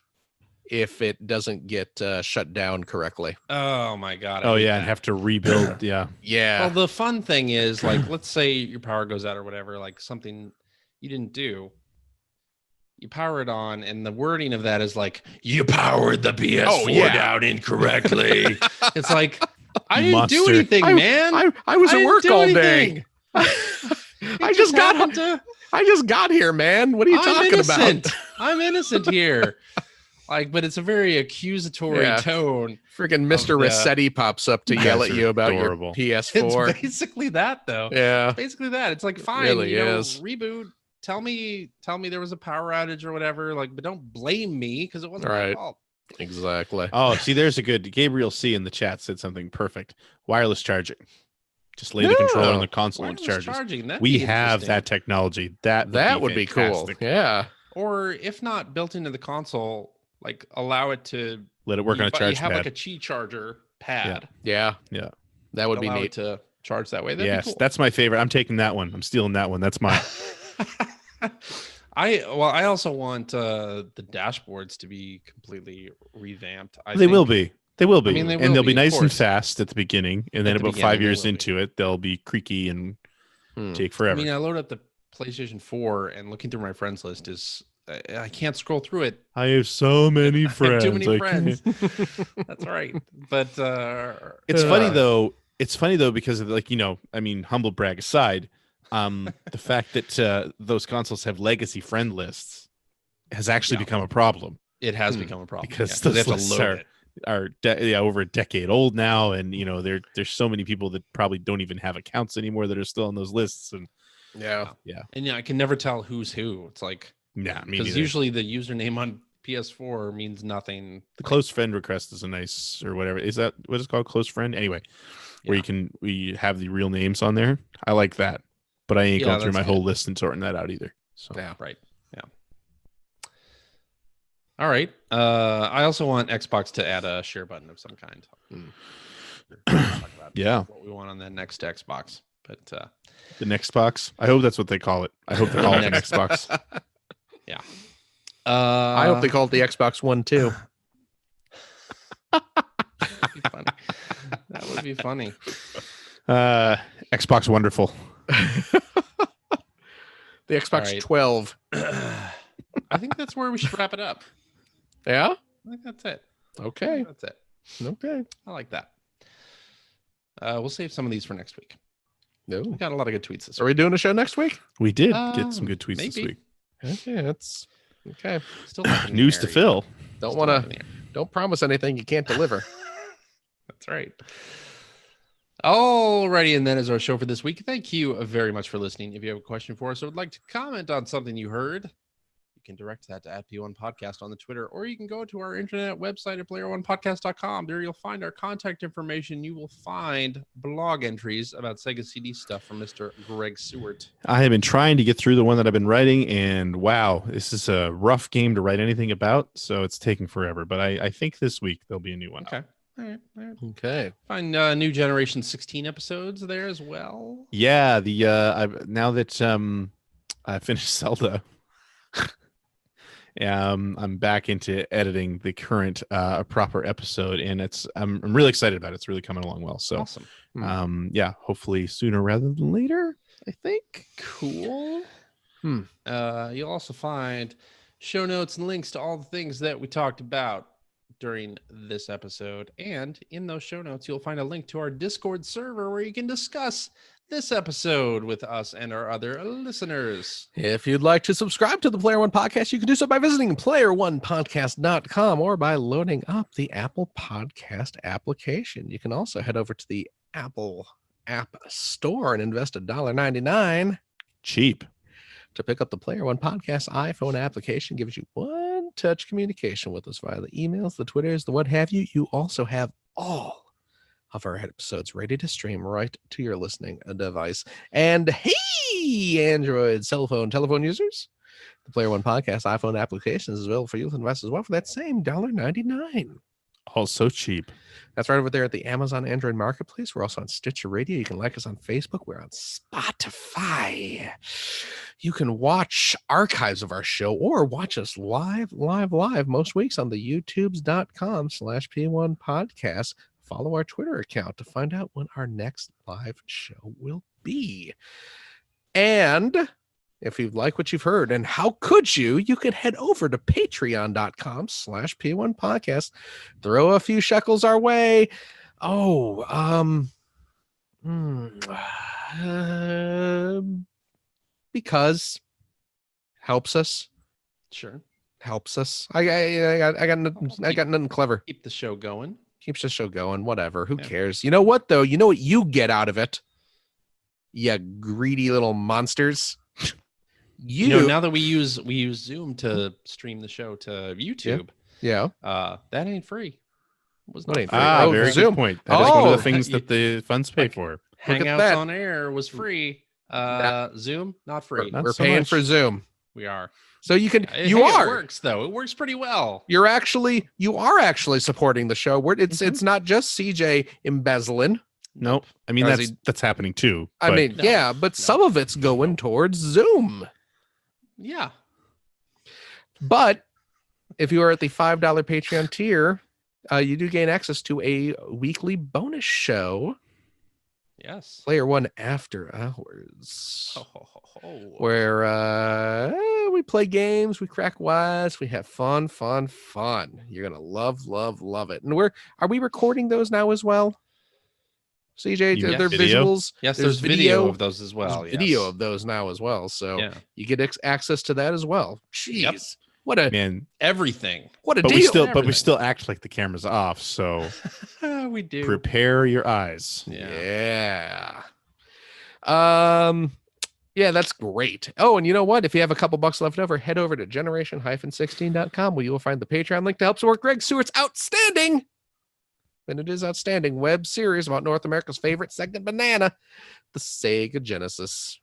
if it doesn't get shut down correctly. Oh my god. Oh yeah, and have to rebuild. Yeah. Yeah. Well, the fun thing is, like, let's say your power goes out or whatever, like something you didn't do. You power it on, and the wording of that is like, you powered the PS4 down incorrectly. It's like, I didn't do Monster. anything, man. I was at didn't work do all anything. day. I just got here, man. What are you talking about? I'm innocent here. Like, but it's a very accusatory tone. Freaking Mr. the- Rossetti pops up to yell at you about adorable. your It's PS4. basically that, though. Yeah. Basically that. It's like, fine, really is. reboot. Tell me there was a power outage or whatever. Like, but don't blame me because it wasn't my Right. fault. Exactly. Oh, see, there's a good Gabriel C in the chat said something perfect. Wireless charging. Just lay the controller on the console and Wireless charges. charging. That'd We be have interesting. that technology. That would be cool. fantastic. Yeah. Or if not built into the console, like allow it to Let it work on a charge You have pad. like a Qi charger pad. Yeah. Yeah. That would be allow neat. it to charge that way. That'd Yes, be cool. that's my favorite. I'm taking that one. I'm stealing that one. That's mine. I also want the dashboards to be completely revamped. They will be. They will be. I mean, they and will they'll be, be of nice and course. fast at the beginning. And then At the about beginning, 5 they years will be. into it, they'll be creaky and take I forever. mean, I load up the PlayStation 4 and looking through my friends list is I can't scroll through it. I have so many I friends. have too many I friends. can't- That's right. But It's funny though. It's funny though because of I mean, humble brag aside, the fact that those consoles have legacy friend lists has actually become a problem it has become a problem because they those have to lists load are it. over a decade old now, and there's so many people that probably don't even have accounts anymore that are still on those lists, and Yeah. And I can never tell who's who. It's like, yeah, because usually the username on PS4 means nothing. the close friend request is a nice, or whatever, is that what it's called, close friend anyway, where we have the real names on there. I like that, but I ain't going through that's my good. whole list and sorting that out either. So Yeah. Right. Yeah. All right. I also want Xbox to add a share button of some kind. Talk about Yeah. what we want on the next Xbox. But the next box, I hope that's what they call it. I hope they call it the next box. yeah. I hope they call it the Xbox One too. That'd be funny. That would be funny. Xbox wonderful. The Xbox right. 12. I think that's where we should wrap it up. Yeah. I think that's it. Okay. That's it. Okay. I like that. We'll save some of these for next week. No. We got a lot of good tweets this Are we doing a show next week? We did get some good tweets this maybe. week. Okay. That's okay. Still up in the News air, to you fill. know. Don't Still want up in to. the air. Don't promise anything you can't deliver. That's right. Alrighty, and that is our show for this week. Thank you very much for listening. If you have a question for us or would like to comment on something you heard, you can direct that to @P1Podcast on the Twitter, or you can go to our internet website at player1podcast.com. There you'll find our contact information. You will find blog entries about Sega CD stuff from Mr. Greg Seward. I have been trying to get through the one that I've been writing, and wow, this is a rough game to write anything about, so it's taking forever. But I think this week there'll be a new one. Okay. All right. Okay. Find new Generation 16 episodes there as well. Yeah, now that I finished Zelda, I'm back into editing the current proper episode, and I'm really excited about it. It's really coming along well. So Awesome. yeah, hopefully sooner rather than later, I think. Cool. You'll also find show notes and links to all the things that we talked about during this episode, and in those show notes you'll find a link to our Discord server where you can discuss this episode with us and our other listeners. If you'd like to subscribe to the Player One Podcast, you can do so by visiting player1podcast.com or by loading up the Apple Podcast application. You can also head over to the Apple App Store and invest $1.99 Cheap. to pick up the Player One Podcast iPhone application. Gives you one-touch communication with us via the emails, the Twitters, the what have you. You also have all of our episodes ready to stream right to your listening device. And hey, Android cell phone telephone users, the Player One Podcast iPhone application is available for you to invest as well for that same $1.99. Also cheap. That's right over there at the Amazon Android Marketplace. We're also on Stitcher Radio. You can like us on Facebook. We're on Spotify. You can watch archives of our show or watch us live most weeks on the youtubes.com/P1 podcast. Follow our Twitter account to find out when our next live show will be. And if you like what you've heard, and how could you could head over to patreon.com/P1 podcast. Throw a few shekels our way. Because helps us. Sure. Helps us. I got nothing clever. Keep the show going. Keeps the show going. Whatever. Who cares? You know what though? You know what you get out of it? You greedy little monsters. Now that we use Zoom to stream the show to YouTube. Yeah. That ain't free. It was not What ain't free. free? Very Zoom. good point. That is one of the things that the funds pay for. Hangouts that. on Air was free. Zoom not free. Not We're so paying much. for Zoom. We are. So you can It works though. It works pretty well. you are actually supporting the show. It's not just CJ embezzling. Nope. I mean, Does that's happening too. I but- mean, No. but some of it's going towards Zoom. Yeah. But if you are at the $5 Patreon tier, you do gain access to a weekly bonus show, Yes. Player One After Hours, Ho, ho, ho, ho. where we play games, we crack wise, we have fun. You're gonna love it. And are we recording those now as well? CJ, You they're mean video? visuals. Yes, there's video of those as well. There's video of those now as well. So Yeah. you get access to that as well. Jeez, Yep. what a Man, Everything. what a but deal! we still act like the camera's off. So We do. prepare your eyes. Yeah. Yeah, that's great. Oh, and you know what? If you have a couple bucks left over, head over to generation-16.com where you will find the Patreon link to help support Greg Stewart's outstanding, and it is outstanding, web series about North America's favorite second banana, the Sega Genesis.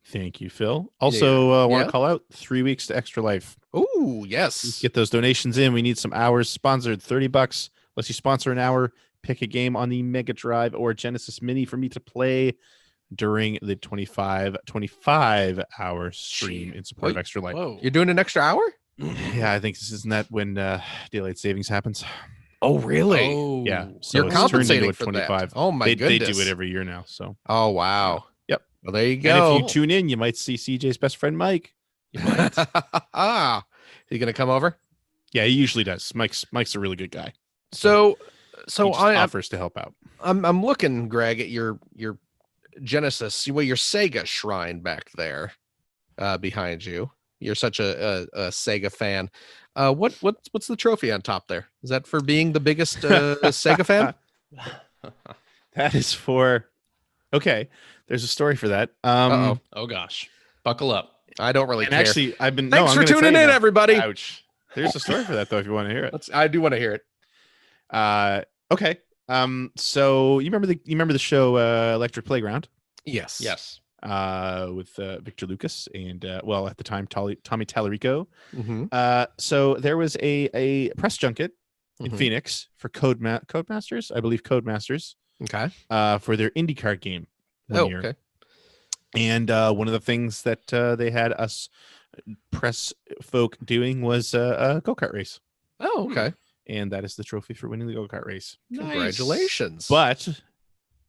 Thank you, Phil. Also, want Yeah. to call out 3 weeks to Extra Life. Oh, yes. Get those donations in. We need some hours sponsored. $30 lets you sponsor an hour. Pick a game on the Mega Drive or Genesis Mini for me to play during the 25-hour stream in support of Wait, Extra Life. Whoa. You're doing an extra hour? Yeah, I think this isn't that when daylight savings happens. Oh, really? Oh. Yeah, so You're it's turned compensating into a for that. 25. Oh, my They goodness. do it every year now. So Oh, wow. Yep. Well, there you and go. if you tune in, you might see CJ's best friend Mike. You might. You going to come over? Yeah, he usually does. Mike's a really good guy. So He just offers to help out. I'm looking, Greg, at your Genesis, your Sega shrine back there, behind you. You're such a Sega fan. What's the trophy on top there? Is that for being the biggest Sega fan? That is for. Okay, there's a story for that. Uh-oh. Oh gosh. Buckle up. I don't really And care. actually, I've been. Thanks I'm for gonna tell tuning you in, now. everybody. Ouch. There's a story for that though, if you want to hear it. I do want to hear it. Okay. So you remember the show Electric Playground? Yes. Yes. With Victor Lucas and well, at the time, Tommy Tallarico. Mm-hmm. So there was a press junket in Mhm. Phoenix for Codemasters, I believe Codemasters, Okay. for their IndyCar game one year. Okay. And one of the things that they had us press folk doing was a go-kart race. Oh, okay. And that is the trophy for winning the go-kart race. Nice. Congratulations. But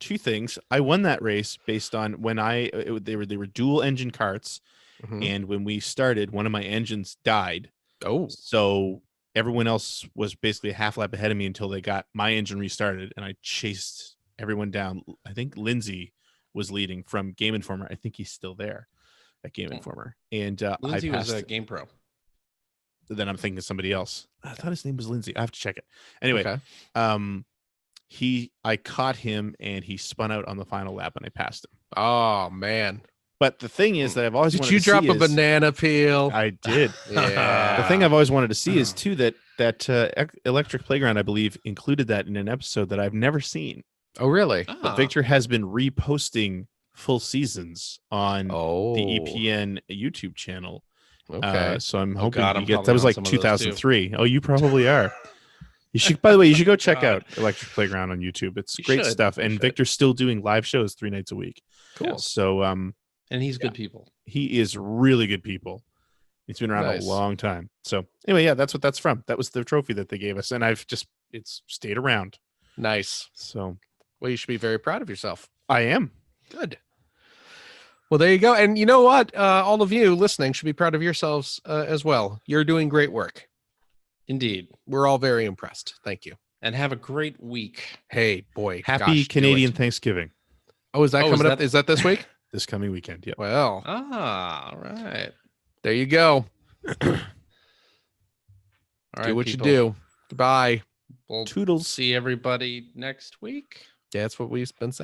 two things. I won that race based on when they were dual engine karts. Mhm. And when we started, one of my engines died. Oh. So everyone else was basically a half lap ahead of me until they got my engine restarted, and I chased everyone down. I think Lindsay was leading from Game Informer. I think he's still there at Game Informer. And Lindsay I was passed. a Game Pro. Then I'm thinking of somebody else. I thought his name was Lindsay. I have to check it. Anyway, Okay. I caught him and he spun out on the final lap and I passed him. Oh man. But the thing is that I've always Did wanted you to drop see a is- banana peel? I did. Yeah. The thing I've always wanted to see is too that Electric Playground, I believe, included that in an episode that I've never seen. Oh really? But Ah. Victor has been reposting full seasons on Oh. the EPN YouTube channel. Okay. So I'm Oh, hoping God, you I'm get probably that was on like some of those, too. 2003. Oh, you probably are. You should. By the way, you should go check God. out Electric Playground on YouTube. It's You great should. stuff, You and should. Victor's still doing live shows 3 nights a week. Cool. So And he's good people. he is really good people. He's been around Nice. a long time. So anyway, yeah, that's what that's from. That was the trophy that they gave us, and it's stayed around. Nice. So Well, you should be very proud of yourself. I am. Good. Well, there you go. And you know what? All of you listening should be proud of yourselves as well. You're doing great work. Indeed. We're all very impressed. Thank you. And have a great week. Hey, boy. Happy gosh, do Canadian it. Thanksgiving Oh, is that Oh, is coming up? that- Is that this week? this coming weekend. Yeah. Well, Ah, all right. there you go. All Do right, what people. you do. Goodbye. We'll Toodles. see everybody next week. Yeah, that's what we've been saying.